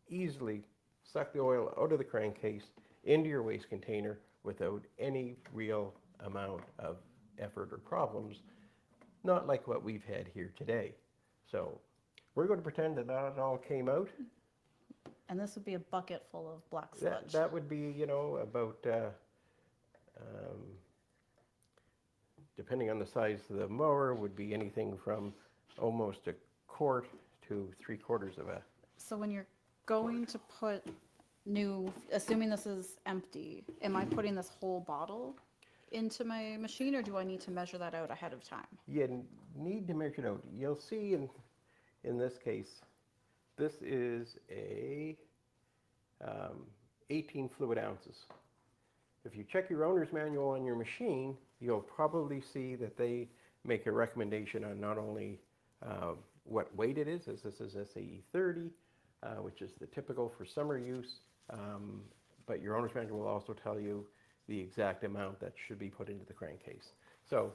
easily suck the oil out of the crankcase into your waste container without any real amount of effort or problems, not like what we've had here today. So we're going to pretend that that all came out. And this would be a bucket full of black sludge. That would be, you know, about, depending on the size of the mower, would be anything from almost a quart to 3/4 of a... So when you're going to put new, assuming this is empty, am I putting this whole bottle into my machine, or do I need to measure that out ahead of time? You need to measure it out. You'll see in this case, this is a 18 fluid ounces. If you check your owner's manual on your machine, you'll probably see that they make a recommendation on not only what weight it is, as this is SAE 30, which is the typical for summer use, but your owner's manual will also tell you the exact amount that should be put into the crankcase. So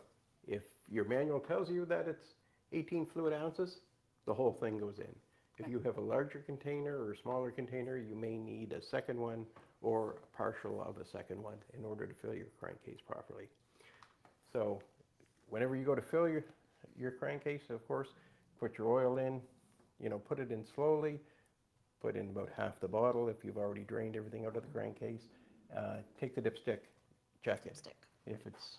if your manual tells you that it's 18 fluid ounces, the whole thing goes in. If you have a larger container or a smaller container, you may need a second one or a partial of a second one in order to fill your crankcase properly. So whenever you go to fill your crankcase, of course, put your oil in, put it in slowly, put in about half the bottle if you've already drained everything out of the crankcase. Take the dipstick, check it. If it's...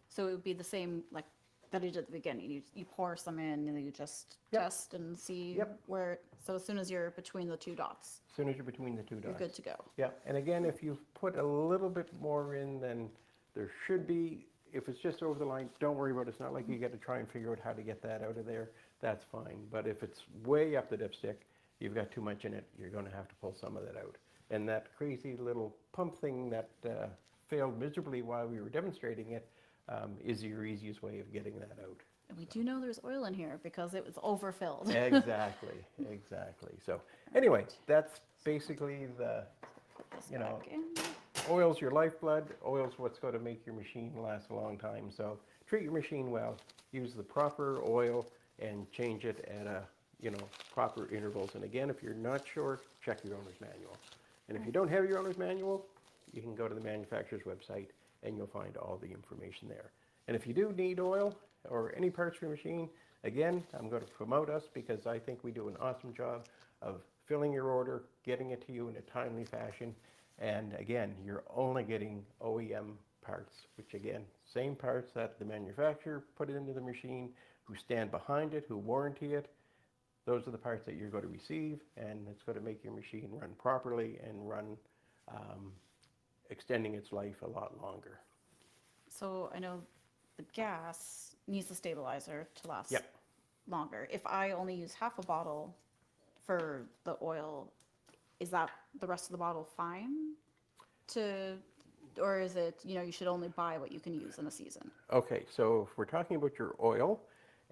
So it would be the same like that you did at the beginning. You pour some in and you just test and see where, so as soon as you're between the two dots. As soon as you're between the two dots. You're good to go. Yeah, and again, if you put a little bit more in than there should be, if it's just over the line, don't worry about it. It's not like you got to try and figure out how to get that out of there. That's fine. But if it's way up the dipstick, you've got too much in it, you're going to have to pull some of that out. And that crazy little pump thing that failed miserably while we were demonstrating it is your easiest way of getting that out. And we do know there's oil in here because it was overfilled. Exactly, exactly. So anyway, that's basically the, oil's your lifeblood. Oil's what's going to make your machine last a long time. So treat your machine well. Use the proper oil and change it at proper intervals. And again, if you're not sure, check your owner's manual. And if you don't have your owner's manual, you can go to the manufacturer's website and you'll find all the information there. And if you do need oil or any parts for your machine, again, I'm going to promote us because I think we do an awesome job of filling your order, getting it to you in a timely fashion. And again, you're only getting OEM parts, which again, same parts that the manufacturer put into the machine, who stand behind it, who warranty it. Those are the parts that you're going to receive, and it's going to make your machine run properly and run, extending its life a lot longer. So I know the gas needs a stabilizer to last Yep. longer. If I only use half a bottle for the oil, is that the rest of the bottle fine or is it, you should only buy what you can use in a season? Okay, so if we're talking about your oil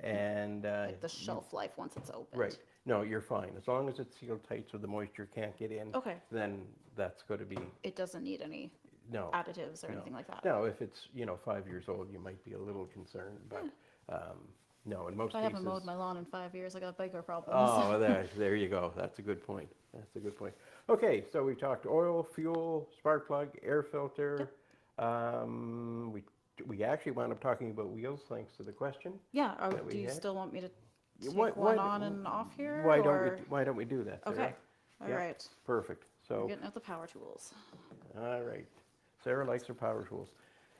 and... like the shelf life once it's opened. Right. No, you're fine. As long as it's sealed tight so the moisture can't get in, Okay. then that's going to be... It doesn't need any additives or anything like that? No, if it's, 5 years old, you might be a little concerned, but no, in most If I cases... haven't mowed my lawn in 5 years, I got bigger problems. Oh, there you go. That's a good point. That's a good point. Okay, so we talked oil, fuel, spark plug, air filter. We actually wound up talking about wheels, thanks to the question. Yeah, that we do you had. still want me to take Why- one on and off here? Why don't we do that, Sarah? Okay, all Yep. right. Perfect. We're So, getting out the power tools. all right. Sarah likes her power tools.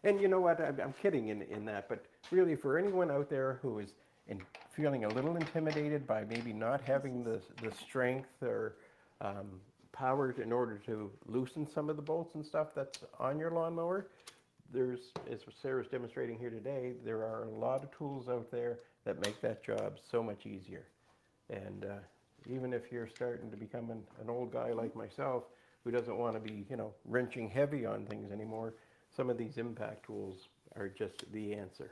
And you know what? I'm kidding in that, but really for anyone out there who is feeling a little intimidated by maybe not having the strength or power in order to loosen some of the bolts and stuff that's on your lawnmower, as Sarah's demonstrating here today, there are a lot of tools out there that make that job so much easier. And even if you're starting to become an old guy like myself who doesn't want to be, wrenching heavy on things anymore, some of these impact tools are just the answer.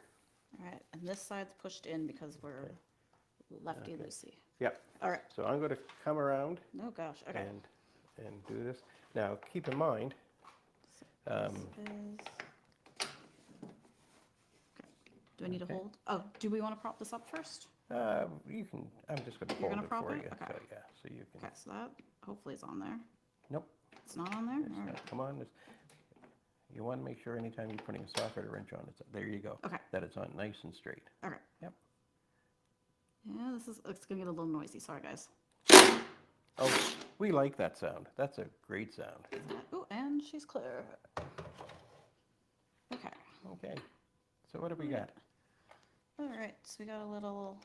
All right, and this side's pushed in because we're lefty-loosey. Yep. All right. So I'm going to come around Oh, gosh, okay. and do this. Now, keep in mind, This is... Okay. Do I need to hold? Oh, do we want to prop this up first? you can, I'm just going to You're hold gonna it prop for it? you. Okay. So, yeah, so you can, Okay, so that hopefully is on there. nope, It's not on there? it's All not. right. Come on. You want to make sure anytime you're putting a socket or wrench on it, there you go. Okay. That it's on nice and straight. Okay. Yep. Yeah, it's gonna get a little noisy. Sorry, guys. Oh, we like that sound. That's a great sound. Oh, and she's clear. Okay. Okay. So what do we got? All right, so we got a little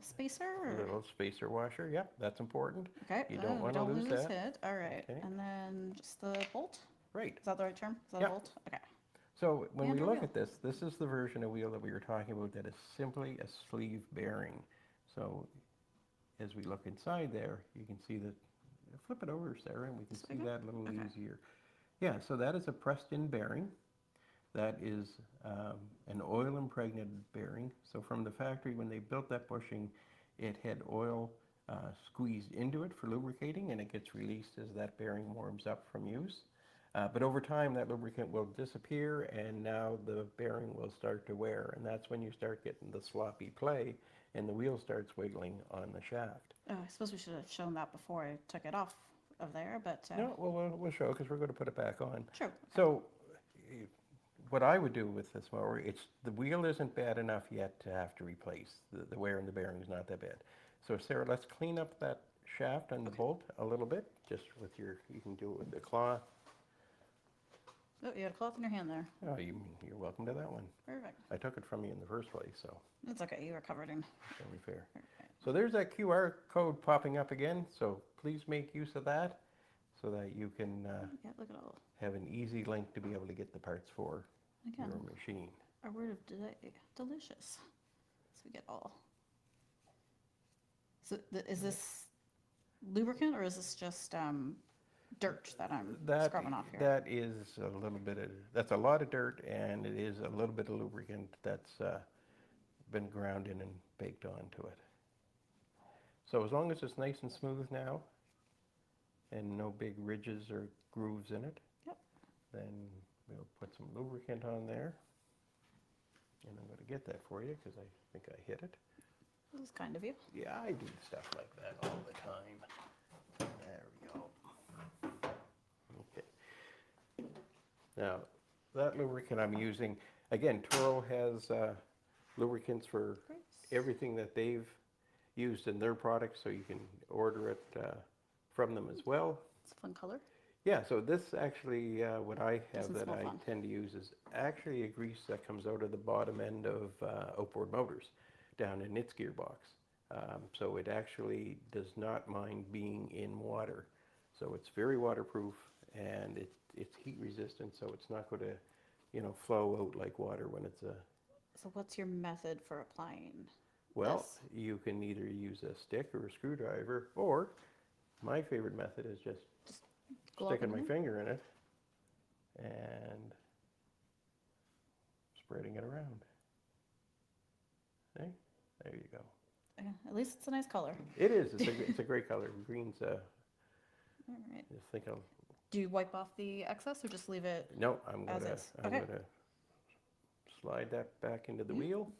spacer. A little spacer washer. Yep, that's important. Okay. You don't want to lose that. it. All right, Okay. and then just the bolt. Right. Is that the right term? Is that Yep. a bolt? Okay. So when we And a look wheel. at this is the version of wheel that we were talking about that is simply a sleeve bearing. So as we look inside there, you can see that, flip it over, Sarah, and we can see Okay. that a little Okay. easier. Yeah, so that is a pressed-in bearing. That is an oil-impregnated bearing. So from the factory, when they built that bushing, it had oil squeezed into it for lubricating, and it gets released as that bearing warms up from use. But over time, that lubricant will disappear, and now the bearing will start to wear, and that's when you start getting the sloppy play, and the wheel starts wiggling on the shaft. Oh, I suppose we should have shown that before I took it off of there, but No, well, we'll show because we're going to put it back on. sure. So what I would do with this mower, the wheel isn't bad enough yet to have to replace. The wear in the bearing is not that bad. So Sarah, let's clean up that shaft and the bolt a little bit, just with you can do it with the cloth. Oh, you had a cloth in your hand there. Oh, you're welcome to that one. Perfect. I took it from you in the first place, so It's okay. You were covered in. very fair. Okay. So there's that QR code popping up again, so please make use of that so that you can Yeah, look at all. have an easy link to be able to get the parts for Again, your machine. our word of today, delicious. So we get all. So is this lubricant or is this just dirt that I'm scrubbing off here? That is a little bit of, that's a lot of dirt, and it is a little bit of lubricant that's been ground in and baked onto it. So as long as it's nice and smooth now, and no big ridges or grooves in it, Yep. then we'll put some lubricant on there. And I'm going to get that for you because I think I hit it. This is kind of you. Yeah, I do stuff like that all the time. There we go. Okay. Now, that lubricant I'm using, again, TORO has lubricants for Great. everything that they've used in their products, so you can order it from them as well. It's a fun color. Yeah, so this actually, what I have Doesn't that smell I fun. tend to use is actually a grease that comes out of the bottom end of outboard motors down in its gearbox. So it actually does not mind being in water. So it's very waterproof, and it's heat resistant, so it's not going to, flow out like water when it's a... So what's your method for applying Well, this? you can either use a stick or a screwdriver, or my favorite method is just Glove sticking it my in? finger in it and spreading it around. Okay, there you go. At least it's a nice color. It is. It's a great color. Green's. All right. Just think I'll. Do you wipe off the excess or just leave it? No, I'm As gonna. is. I'm Okay. gonna slide that back into the wheel.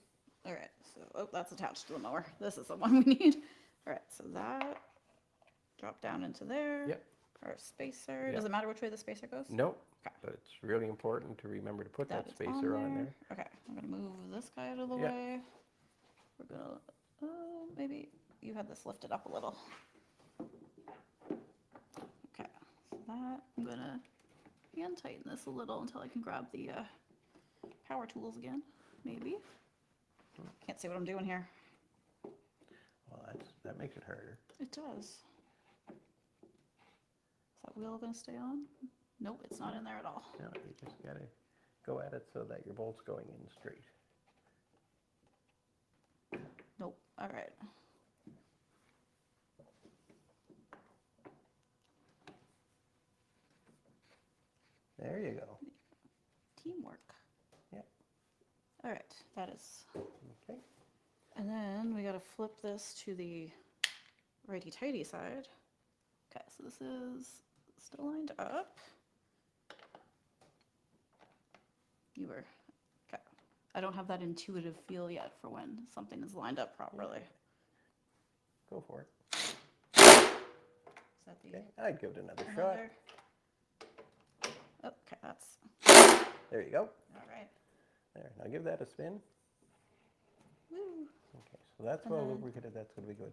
All right. So that's attached to the mower. This is the one we need. All right. So that drop down into there. Yep. Our spacer. Yep. Does it matter which way the spacer goes? Nope. Okay. But it's really important to remember to put that It's spacer on there. Okay. I'm gonna move this guy out of the Yeah. way. We're gonna. Maybe you had this lifted up a little. Okay. So that I'm gonna hand tighten this a little until I can grab the power tools again. Maybe. Can't see what I'm doing here. Well, that makes it harder. It does. Is that wheel gonna stay on? Nope, it's not in there at all. No, you just gotta go at it so that your bolt's going in straight. Nope. All right. There you go. Teamwork. Yep. All right, that is. Okay. And then we gotta flip this to the righty-tighty side. Okay, so this is still lined up. You were, okay. I don't have that intuitive feel yet for when something is lined up properly. Go for it. Is that the? Okay. I'd give it another shot. Another? Okay, that's, There you go. all right. There. Now give that a spin. Woo. Okay. So that's And well then- lubricated. That's going to be good.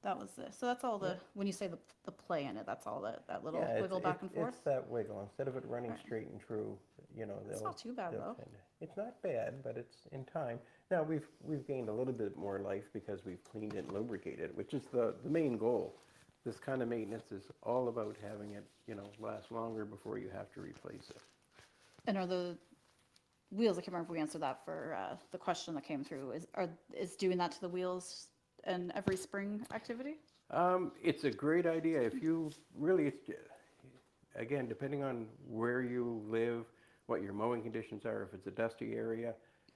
That was this. So that's all the, Yeah. when you say the play in it, that's all that little Yeah, wiggle back and forth? It's that wiggle. Instead of it running Right. straight and true, It's not too bad though. It's not bad, but it's in time. Now we've gained a little bit more life because we've cleaned it and lubricated, which is the main goal. This kind of maintenance is all about having it, last longer before you have to replace it. And are the wheels, I can't remember if we answered that for the question that came through, is doing that to the wheels in every spring activity? It's a great idea. If you really, again, depending on where you live, what your mowing conditions are, if it's a dusty area,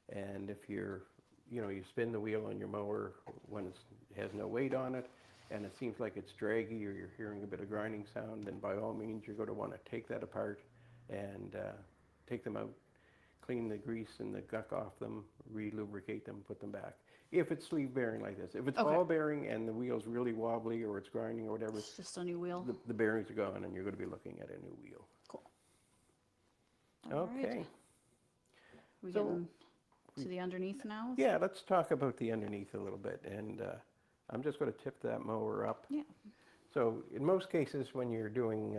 and if you're, you spin the wheel on your mower when it has no weight on it, and it seems like it's draggy or you're hearing a bit of grinding sound, then by all means you're going to want to take that apart and take them out, clean the grease and the guck off them, re-lubricate them, put them back. If it's sleeve bearing like this. If it's Okay. ball bearing and the wheel's really wobbly or it's grinding or whatever, It's just a new wheel. the bearings are gone and you're going to be looking at a new wheel. Cool. All right. Okay. We So- getting to the underneath now? Yeah, let's talk about the underneath a little bit. And I'm just going to tip that mower up. Yeah. So in most cases when you're doing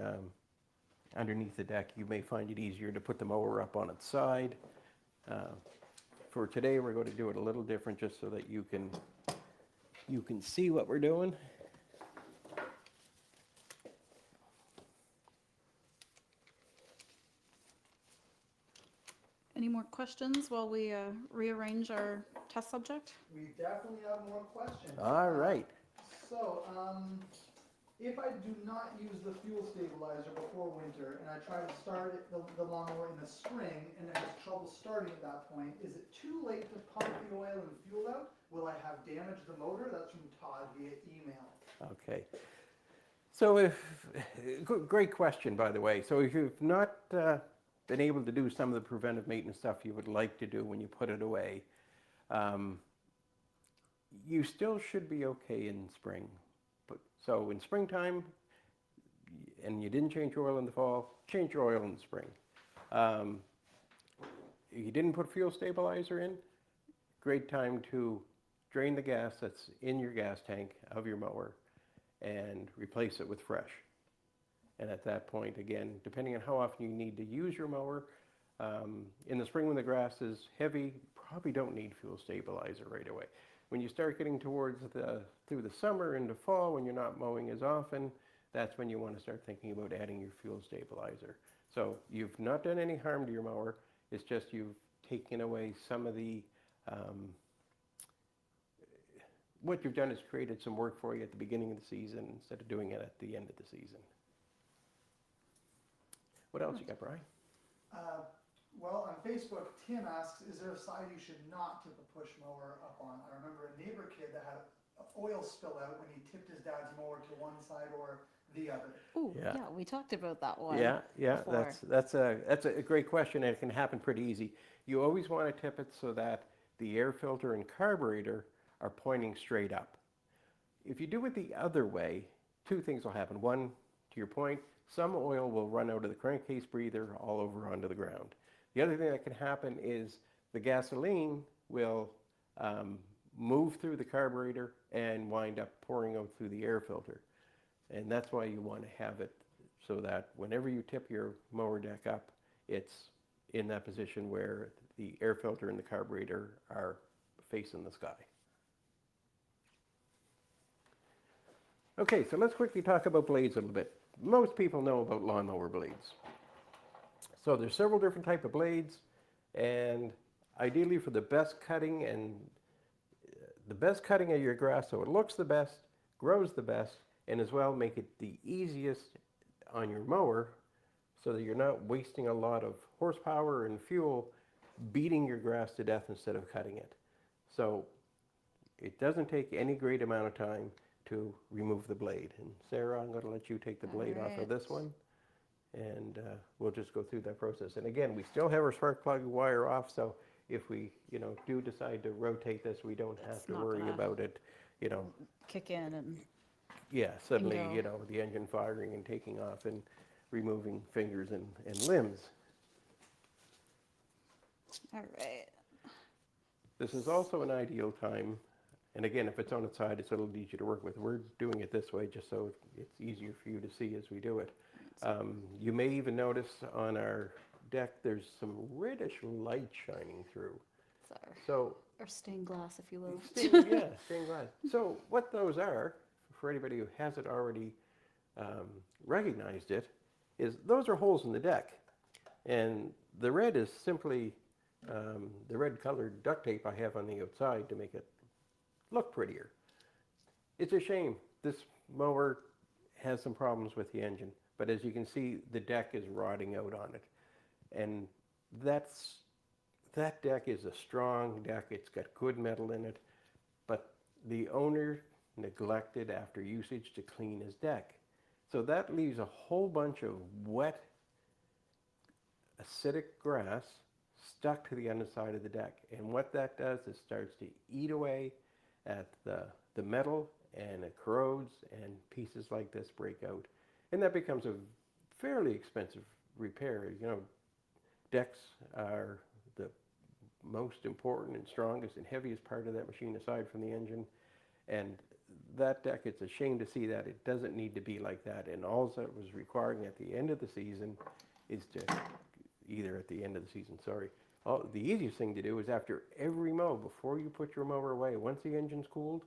underneath the deck, you may find it easier to put the mower up on its side. For today, we're going to do it a little different just so that you can see what we're doing. Any more questions while we rearrange our test subject? We definitely have more questions. All right. So, if I do not use the fuel stabilizer before winter and I try to start the lawnmower in the spring and I have trouble starting at that point, is it too late to pump the oil and fuel out? Will I have damaged the motor? That's from Todd via email. Okay. So great question, by the way. So if you've not been able to do some of the preventive maintenance stuff you would like to do when you put it away, you still should be okay in spring. So in springtime, and you didn't change your oil in the fall, change your oil in the spring. You didn't put fuel stabilizer in, great time to drain the gas that's in your gas tank of your mower and replace it with fresh. And at that point, again, depending on how often you need to use your mower, in the spring when the grass is heavy, you probably don't need fuel stabilizer right away. When you start getting towards through the summer into fall, when you're not mowing as often, that's when you want to start thinking about adding your fuel stabilizer. So you've not done any harm to your mower, it's just you've taken away some of the, what you've done is created some work for you at the beginning of the season instead of doing it at the end of the season. What else you got, Brian? Well, on Facebook, Tim asks, is there a side you should not tip a push mower up on? I remember a neighbor kid that had an oil spill out when he tipped his dad's mower to one side or the other. Ooh, Yeah. yeah, we talked about that one. Yeah, before. that's a great question, and it can happen pretty easy. You always want to tip it so that the air filter and carburetor are pointing straight up. If you do it the other way, two things will happen. One, to your point, some oil will run out of the crankcase breather all over onto the ground. The other thing that can happen is the gasoline will move through the carburetor and wind up pouring out through the air filter. And that's why you want to have it so that whenever you tip your mower deck up, it's in that position where the air filter and the carburetor are facing the sky. Okay, so let's quickly talk about blades a little bit. Most people know about lawnmower blades. So there's several different types of blades, and ideally for the best cutting of your grass so it looks the best, grows the best, and as well make it the easiest on your mower so that you're not wasting a lot of horsepower and fuel beating your grass to death instead of cutting it. So it doesn't take any great amount of time to remove the blade. And Sarah, I'm going to let you take the blade off of this one, and we'll just go through that process. And again, we still have our spark plug wire off, so if we do decide to rotate this, we don't have to worry about it, Kick in and suddenly, Bingo. the engine firing and taking off and removing fingers and limbs. all right. This is also an ideal time, and again, if it's on its side, it's a little easier to work with. We're doing it this way just so it's easier for you to see as we do it. You may even notice on our deck there's some reddish light shining through. So, Or stained glass, if you will. stained glass. So what those are, for anybody who hasn't already recognized it, is those are holes in the deck. And The red is simply the red colored duct tape I have on the outside to make it look prettier. It's a shame. This mower has some problems with the engine, but as you can see, the deck is rotting out on it. And that deck is a strong deck. It's got good metal in it, but the owner neglected after usage to clean his deck. So that leaves a whole bunch of wet, acidic grass stuck to the underside of the deck. And what that does is starts to eat away at the metal, and it corrodes, and pieces like this break out. And that becomes a fairly expensive repair. You know, decks are the most important and strongest and heaviest part of that machine aside from the engine. And that deck, it's a shame to see that. It doesn't need to be like that. And all that was requiring at the end of the season is to, either at the end of the season, sorry, the easiest thing to do is after every mow, before you put your mower away, once the engine's cooled,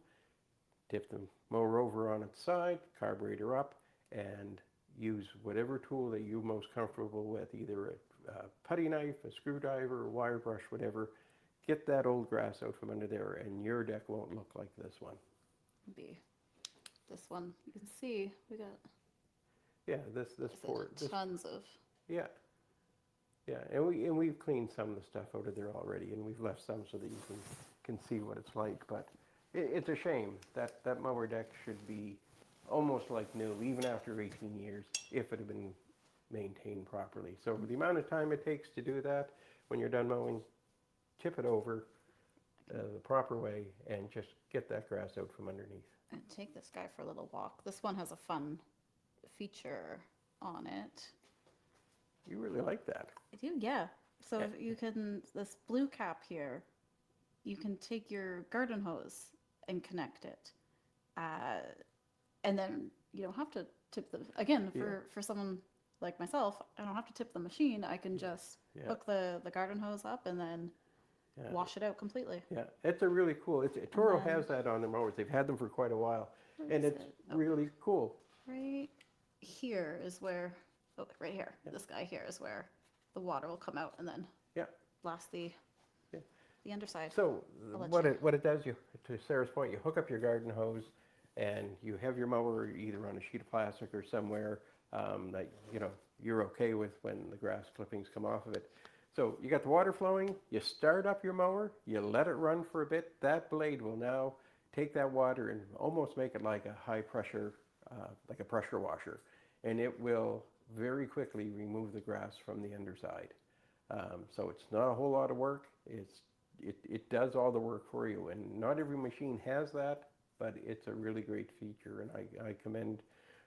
tip the mower over on its side, carburetor up, and use whatever tool that you're most comfortable with, either a putty knife, a screwdriver, a wire brush, whatever. Get that old grass out from under there, and your deck won't look like this one. Be this one. You can see we got tons of yeah. Yeah, and we've cleaned some of the stuff out of there already, and we've left some so that you can see what it's like. But it's a shame that mower deck should be almost like new, even after 18 years, if it had been maintained properly. So the amount of time it takes to do that, when you're done mowing, tip it over the proper way and just get that grass out from underneath. And take this guy for a little walk. This one has a fun feature on it. You really like that. I do, yeah. So if you can, this blue cap here, you can take your garden hose and connect it. And then you don't have to tip the, again, for someone like myself, I don't have to tip the machine. I can just hook the garden hose up and then wash it out completely. Yeah, it's a really cool, TORO has that on their mowers. They've had them for quite a while. And it's really cool. Right here is where, right here, this guy here is where the water will come out and then blast the underside. So what it does, to Sarah's point, you hook up your garden hose and you have your mower either on a sheet of plastic or somewhere that you're okay with when the grass clippings come off of it. So you got the water flowing, you start up your mower, you let it run for a bit. That blade will now take that water and almost make it like a high pressure, like a pressure washer. And it will very quickly remove the grass from the underside. So it's not a whole lot of work. It does all the work for you. And not every machine has that, but it's a really great feature. And I commend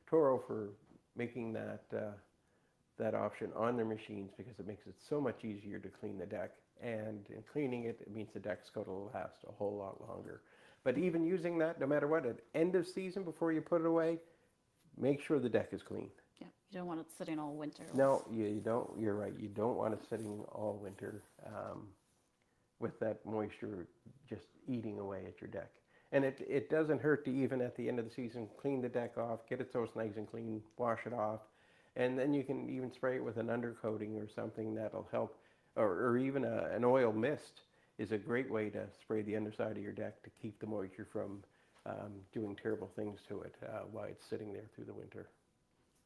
TORO for making that option on their machines, because it makes it so much easier to clean the deck. And in cleaning it, it means the deck's going to last a whole lot longer. But even using that, no matter what, at end of season, before you put it away, make sure the deck is clean. Yeah, you don't want it sitting all winter. No, you don't. You're right. You don't want it sitting all winter with that moisture just eating away at your deck. And it doesn't hurt to, even at the end of the season, clean the deck off, get it so it's nice and clean, wash it off. And then you can even spray it with an undercoating or something that'll help, or even an oil mist is a great way to spray the underside of your deck to keep the moisture from doing terrible things to it while it's sitting there through the winter.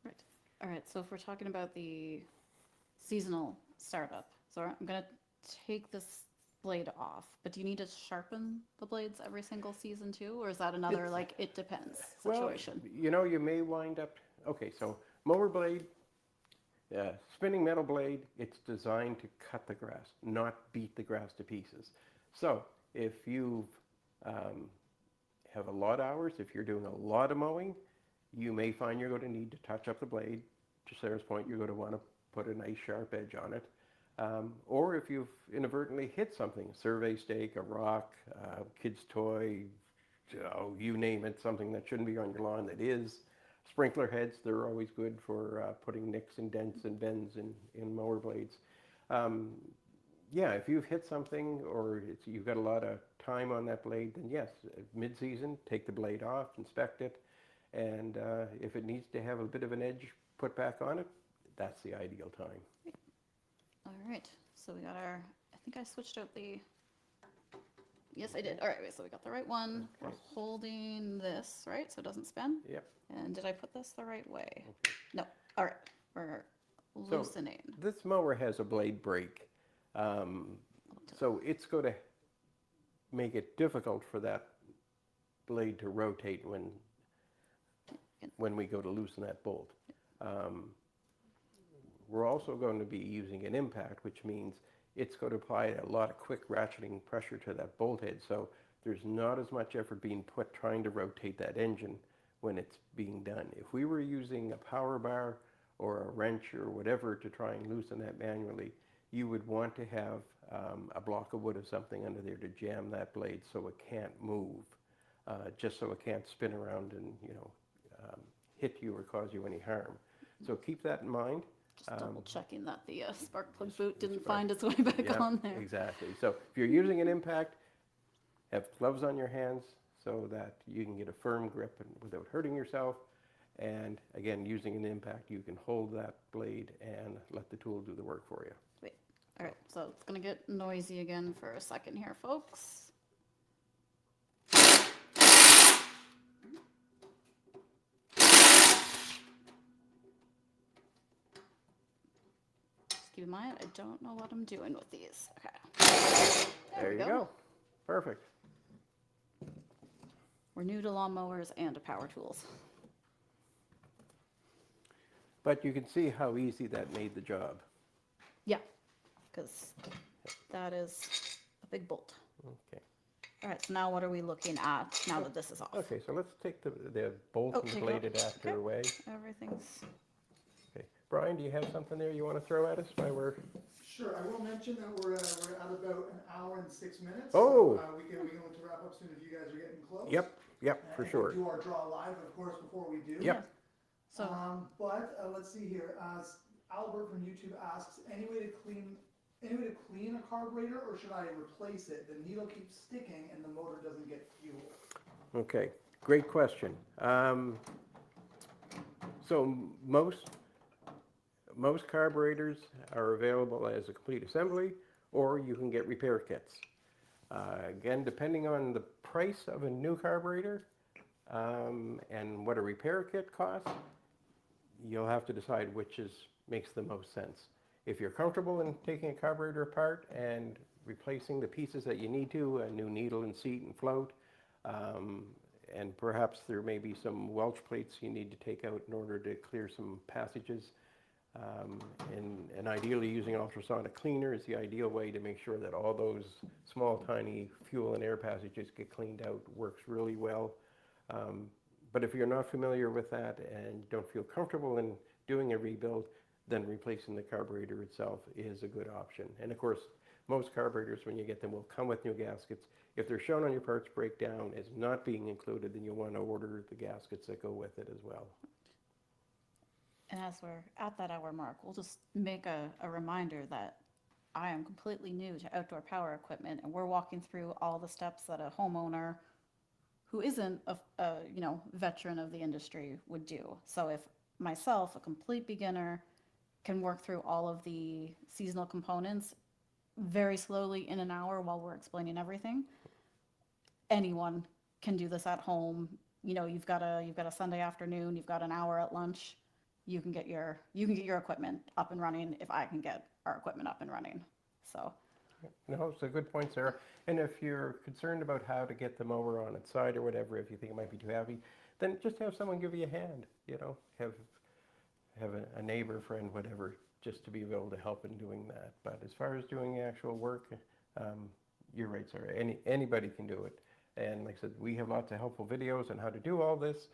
Right. All right, so if we're talking about the seasonal startup, so I'm going to take this blade off, but do you need to sharpen the blades every single season too, or is that another it depends situation? Well, you may wind up, okay, so mower blade, spinning metal blade, it's designed to cut the grass, not beat the grass to pieces. So if you have a lot of hours, if you're doing a lot of mowing, you may find you're going to need to touch up the blade. To Sarah's point, you're going to want to put a nice sharp edge on it. Or if you've inadvertently hit something, a survey stake, a rock, a kid's toy, you name it, something that shouldn't be on your lawn that is. Sprinkler heads, they're always good for putting nicks and dents and bends in mower blades. If you've hit something or you've got a lot of time on that blade, then yes, mid-season, take the blade off, inspect it, and if it needs to have a bit of an edge put back on it, that's the ideal time. All right, so we got our, I think I switched out the, yes, I did. All right, wait, so we got the right one. We're Okay. holding this, right, so it doesn't spin? Yep. And did I put this the right way? Okay. No, all right, we're So, loosening. this mower has a blade brake, so it's going to make it difficult for that blade to rotate when we go to loosen that bolt. We're also going to be using an impact, which means it's going to apply a lot of quick ratcheting pressure to that bolt head, so there's not as much effort being put trying to rotate that engine when it's being done. If we were using a power bar or a wrench or whatever to try and loosen that manually, you would want to have a block of wood or something under there to jam that blade so it can't move, just so it can't spin around and hit you or cause you any harm. So keep that in mind. Just double checking that the spark plug boot didn't find its way back Yeah, on there. exactly. So if you're using an impact, have gloves on your hands so that you can get a firm grip and without hurting yourself. And again, using an impact, you can hold that blade and let the tool do the work for you. Wait, all right, so it's gonna get noisy again for a second here, folks. Just keep in mind, I don't know what I'm doing with these. Okay. There you go. Perfect. We're new to lawnmowers and to power tools. But you can see how easy that made the job. Yeah, because that is a big bolt. Okay. All right, so now what are we looking at now that this is off? Okay, so let's take the bolt and take it blade off. adapter Okay. away. Everything's, Okay. Brian, do you have something there you want to throw at us while we're... Sure, I will mention that we're at about an hour and 6 minutes. Oh. So, we can look to wrap up soon if you guys are getting close. Yep, for And sure. we'll do our draw live, of course, before we do. Yep. so, But let's see here. Albert from YouTube asks, any way to clean a carburetor, or should I replace it? The needle keeps sticking and the motor doesn't get fuel. Okay, great question. So most carburetors are available as a complete assembly, or you can get repair kits. Again, depending on the price of a new carburetor and what a repair kit costs, you'll have to decide which makes the most sense. If you're comfortable in taking a carburetor apart and replacing the pieces that you need to, a new needle and seat and float, and perhaps there may be some welch plates you need to take out in order to clear some passages, and ideally using an ultrasonic cleaner is the ideal way to make sure that all those small tiny fuel and air passages get cleaned out. Works really well. But if you're not familiar with that and don't feel comfortable in doing a rebuild, then replacing the carburetor itself is a good option. And of course, most carburetors, when you get them, will come with new gaskets. If they're shown on your parts breakdown as not being included, then you'll want to order the gaskets that go with it as well. and as we're at that hour mark, we'll just make a reminder that I am completely new to outdoor power equipment, and we're walking through all the steps that a homeowner who isn't a veteran of the industry would do. So if myself, a complete beginner, can work through all of the seasonal components very slowly in an hour while we're explaining everything, anyone can do this at home. You've got a Sunday afternoon, you've got an hour at lunch, you can get your equipment up and running if I can get our equipment up and running. So No, it's a good point, Sarah. And if you're concerned about how to get the mower on its side or whatever, if you think it might be too heavy, then just have someone give you a hand, have a neighbor, friend, whatever, just to be able to help in doing that. But as far as doing the actual work, you're right, Sarah. Anybody can do it. And like I said, we have lots of helpful videos on how to do all this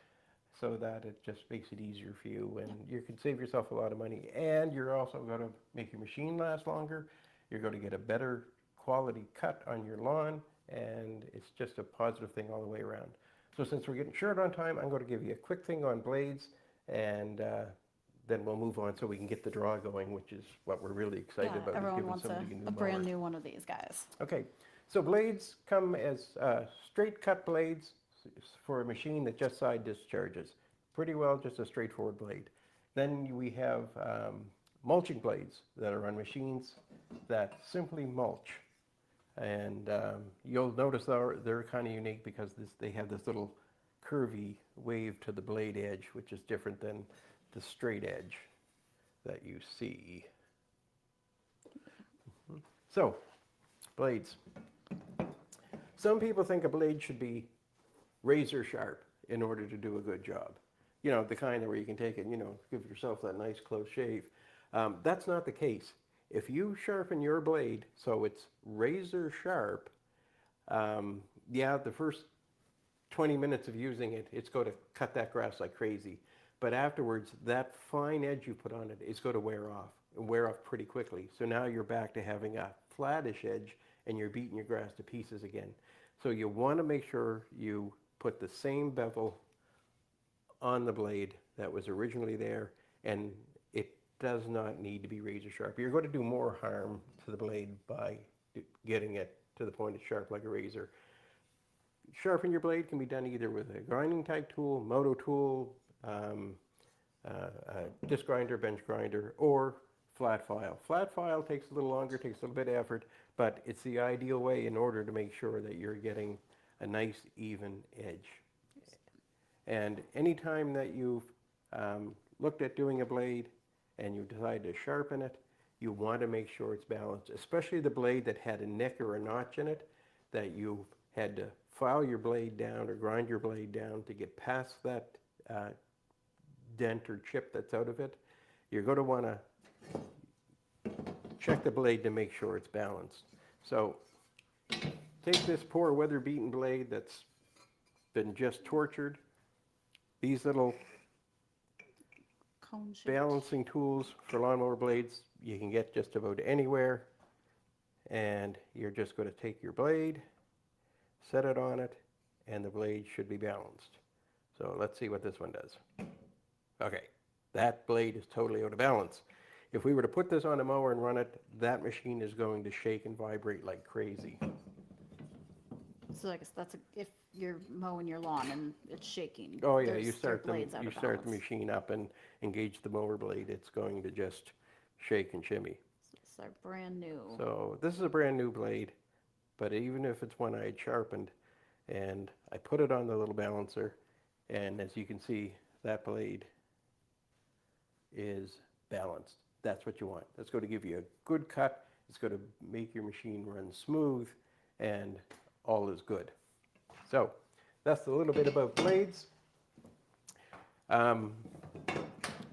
so that it just makes it easier for you, and you can save yourself a lot of money, and you're also going to make your machine last longer. You're going to get a better quality cut on your lawn, and it's just a positive thing all the way around. So since we're getting short on time, I'm going to give you a quick thing on blades, and then we'll move on so we can get the draw going, which is what we're really excited about. everyone wants a brand new one of these guys. Okay, so blades come as straight cut blades for a machine that just side discharges. Pretty well just a straightforward blade. Then we have mulching blades that are on machines that simply mulch. And you'll notice they're kind of unique because they have this little curvy wave to the blade edge, which is different than the straight edge that you see. So, blades. Some people think a blade should be razor sharp in order to do a good job. You know, the kind where you can take it, you know, give yourself that nice close shave. That's not the case. If you sharpen your blade so it's razor sharp, yeah, the first 20 minutes of using it, it's going to cut that grass like crazy. But afterwards, that fine edge you put on it is going to wear off, and wear off pretty quickly. So now you're back to having a flattish edge, and you're beating your grass to pieces again. So you want to make sure you put the same bevel on the blade that was originally there, and it does not need to be razor sharp. You're going to do more harm to the blade by getting it to the point it's sharp like a razor. Sharpen your blade can be done either with a grinding type tool, moto tool, disc grinder, bench grinder, or flat file. Flat file takes a little longer, takes a little bit of effort, but it's the ideal way in order to make sure that you're getting a nice even edge. And anytime that you've looked at doing a blade and you decide to sharpen it, you want to make sure it's balanced, especially the blade that had a nick or a notch in it, that you had to file your blade down or grind your blade down to get past that dent or chip that's out of it. You're going to want to check the blade to make sure it's balanced. So take this poor weather-beaten blade that's been just tortured. These little Cone shaped. balancing tools for lawnmower blades you can get just about anywhere. And you're just going to take your blade, set it on it, and the blade should be balanced. So let's see what this one does. Okay, that blade is totally out of balance. If we were to put this on a mower and run it, that machine is going to shake and vibrate like crazy. So I guess that's if you're mowing your lawn and it's shaking. Oh yeah, there's you your start the blades out of the balance. machine up and engage the mower blade, it's going to just shake and shimmy. So this is our brand new. So this is a brand new blade, but even if it's one I had sharpened, and I put it on the little balancer, and as you can see, that blade is balanced. That's what you want. That's going to give you a good cut. It's going to make your machine run smooth, and all is good. So that's a little bit about blades.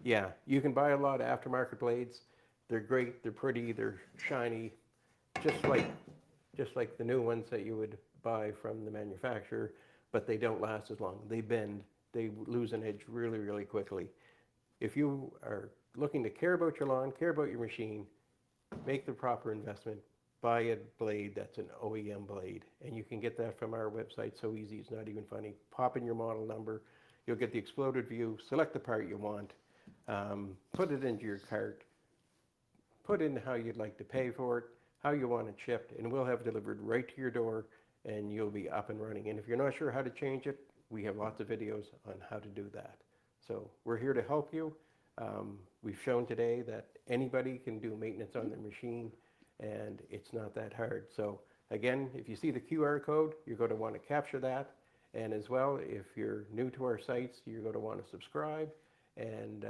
Yeah, you can buy a lot of aftermarket blades. They're great, they're pretty, they're shiny, just like the new ones that you would buy from the manufacturer, but they don't last as long. They bend, they lose an edge really, really quickly. If you are looking to care about your lawn, care about your machine, make the proper investment, buy a blade that's an OEM blade, and you can get that from our website so easy, it's not even funny. Pop in your model number, you'll get the exploded view, select the part you want, put it into your cart, put in how you'd like to pay for it, how you want it shipped, and we'll have it delivered right to your door, and you'll be up and running. And if you're not sure how to change it, we have lots of videos on how to do that. So we're here to help you. We've shown today that anybody can do maintenance on their machine, and it's not that hard. So again, if you see the QR code, you're going to want to capture that. And as well, if you're new to our sites, you're going to want to subscribe and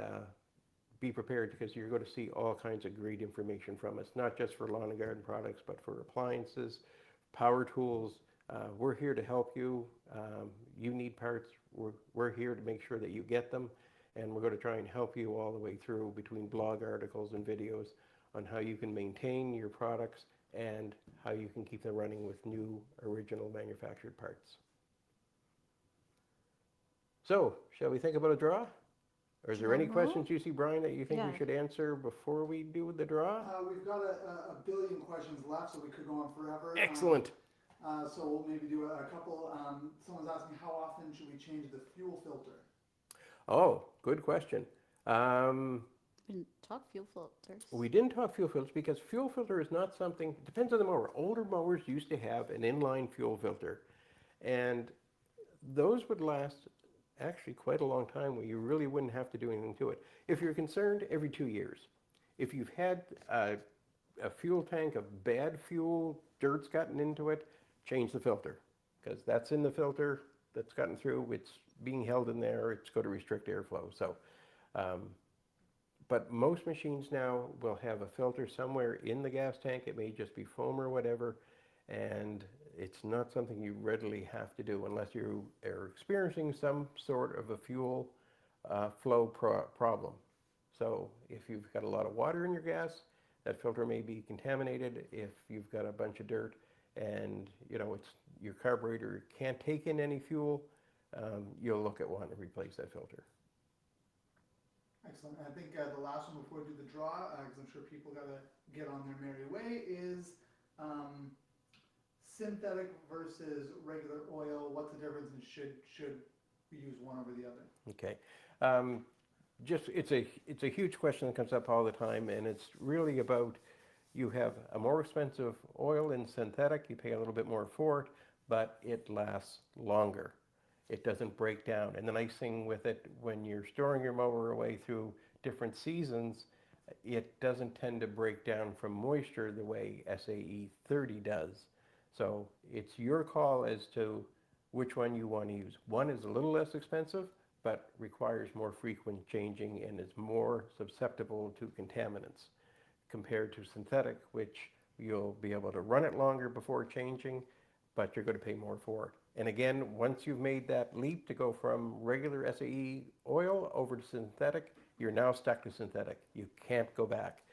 be prepared, because you're going to see all kinds of great information from us, not just for lawn and garden products, but for appliances, power tools. We're here to help you. You need parts. We're here to make sure that you get them. And we're going to try and help you all the way through between blog articles and videos on how you can maintain your products and how you can keep them running with new, original manufactured parts. So, shall we think about a draw? Or is there any questions you see, Brian, that you think we should answer before we do the draw? We've got a billion questions left, so we could go on forever. Excellent. So we'll maybe do a couple. Someone's asking, how often should we change the fuel filter? Oh, good question. We didn't talk fuel filters. We didn't talk fuel filters because fuel filter is not something, it depends on the mower. Older mowers used to have an inline fuel filter, and those would last actually quite a long time where you really wouldn't have to do anything to it. If you're concerned, every 2 years. if you've had a fuel tank of bad fuel, dirt's gotten into it, change the filter, because that's in the filter that's gotten through, it's being held in there, it's going to restrict airflow. So, but most machines now will have a filter somewhere in the gas tank. It may just be foam or whatever, and it's not something you readily have to do unless you are experiencing some sort of a fuel flow problem. So if you've got a lot of water in your gas, that filter may be contaminated. If you've got a bunch of dirt and it's your carburetor can't take in any fuel, you'll look at wanting to replace that filter. Excellent. I think the last one before we do the draw, because I'm sure people got to get on their merry way, is synthetic versus regular oil. What's the difference, and should we use one over the other? Okay. It's a huge question that comes up all the time, and it's really about, you have a more expensive oil in synthetic, you pay a little bit more for it, but it lasts longer. It doesn't break down. And the nice thing with it, when you're storing your mower away through different seasons, it doesn't tend to break down from moisture the way SAE 30 does. So it's your call as to which one you want to use. One is a little less expensive, but requires more frequent changing and is more susceptible to contaminants compared to synthetic, which you'll be able to run it longer before changing, but you're going to pay more for it. And again, once you've made that leap to go from regular SAE oil over to synthetic, you're now stuck to synthetic. You can't go back.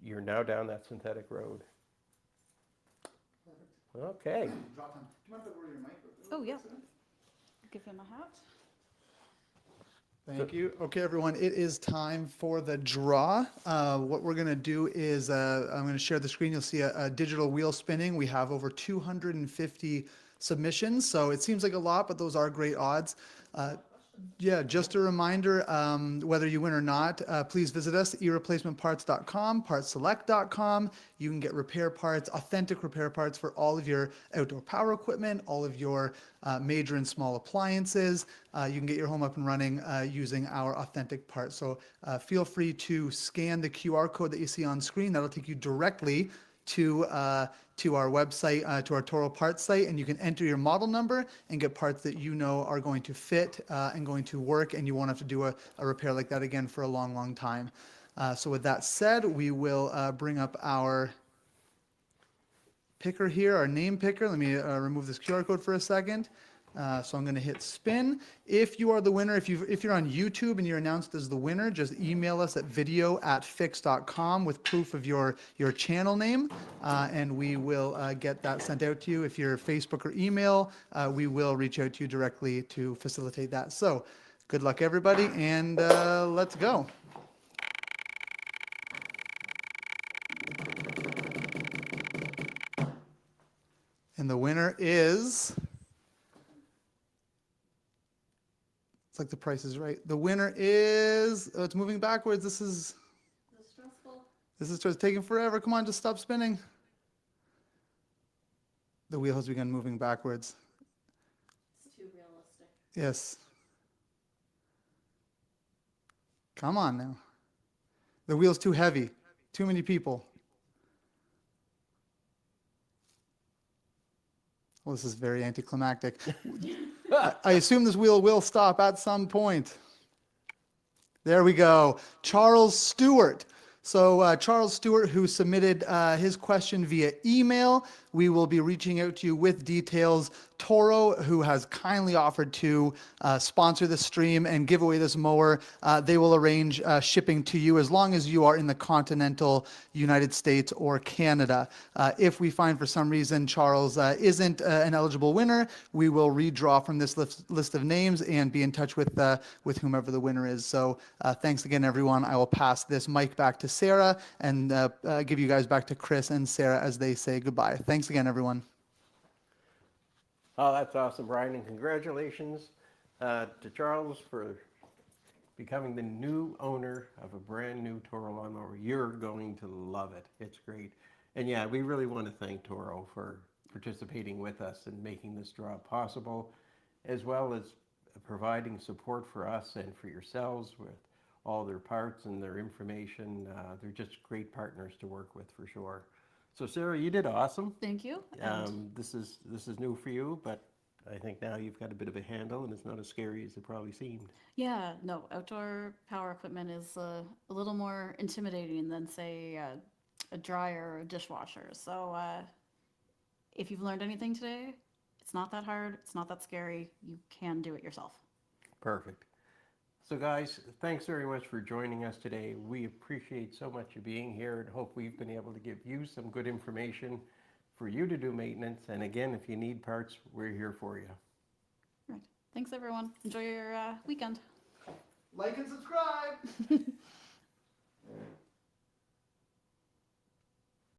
You're now down that synthetic road. Perfect. Okay. Drop time. Do you mind if I borrow your mic? Oh, yeah. Give him a hat. Thank you. Okay, everyone, it is time for the draw. What we're going to do is I'm going to share the screen. You'll see a digital wheel spinning. We have over 250 submissions, so it seems like a lot, but those are great odds. Yeah, just a reminder, whether you win or not, please visit us at ereplacementparts.com, partsselect.com. You can get repair parts, authentic repair parts for all of your outdoor power equipment, all of your major and small appliances. You can get your home up and running using our authentic parts. So feel free to scan the QR code that you see on screen. That'll take you directly to our website, to our TORO parts site, and you can enter your model number and get parts that you know are going to fit and going to work, and you won't have to do a repair like that again for a long, long time. So with that said, we will bring up our picker here, our name picker. Let me remove this QR code for a second. So I'm going to hit spin. If you are the winner, if you're on YouTube and you're announced as the winner, just email us at video@fix.com with proof of your channel name, and we will get that sent out to you. If you're Facebook or email, we will reach out to you directly to facilitate that. So good luck, everybody, and let's go. And the winner is... It's like The Price is Right. The winner is, it's moving backwards. This is stressful. This is just taking forever. Come on, just stop spinning. The wheel has begun moving backwards. It's too realistic. Yes. Come on now. The wheel's too heavy. Too many people. Well, this is very anticlimactic. I assume this wheel will stop at some point. There we go. Charles Stewart. So Charles Stewart, who submitted his question via email, we will be reaching out to you with details. TORO, who has kindly offered to sponsor the stream and give away this mower, they will arrange shipping to you as long as you are in the continental United States or Canada. If we find for some reason Charles isn't an eligible winner, we will redraw from this list of names and be in touch with whomever the winner is. So thanks again, everyone. I will pass this mic back to Sarah and give you guys back to Chris and Sarah as they say goodbye. Thanks again, everyone. Oh, that's awesome, Brian, and congratulations to Charles for becoming the new owner of a brand new TORO lawnmower. You're going to love it. It's great. And yeah, we really want to thank TORO for participating with us and making this draw possible, as well as providing support for us and for yourselves with all their parts and their information. They're just great partners to work with for sure. So Sarah, you did awesome. Thank you. This is new for you, but I think now you've got a bit of a handle and it's not as scary as it probably seemed. Yeah, no, outdoor power equipment is a little more intimidating than, say, a dryer or a dishwasher. So if you've learned anything today, it's not that hard, it's not that scary. You can do it yourself. Perfect. So guys, thanks very much for joining us today. We appreciate so much you being here and hope we've been able to give you some good information for you to do maintenance. And again, if you need parts, we're here for you. Right. Thanks, everyone. Enjoy your weekend. Like and subscribe.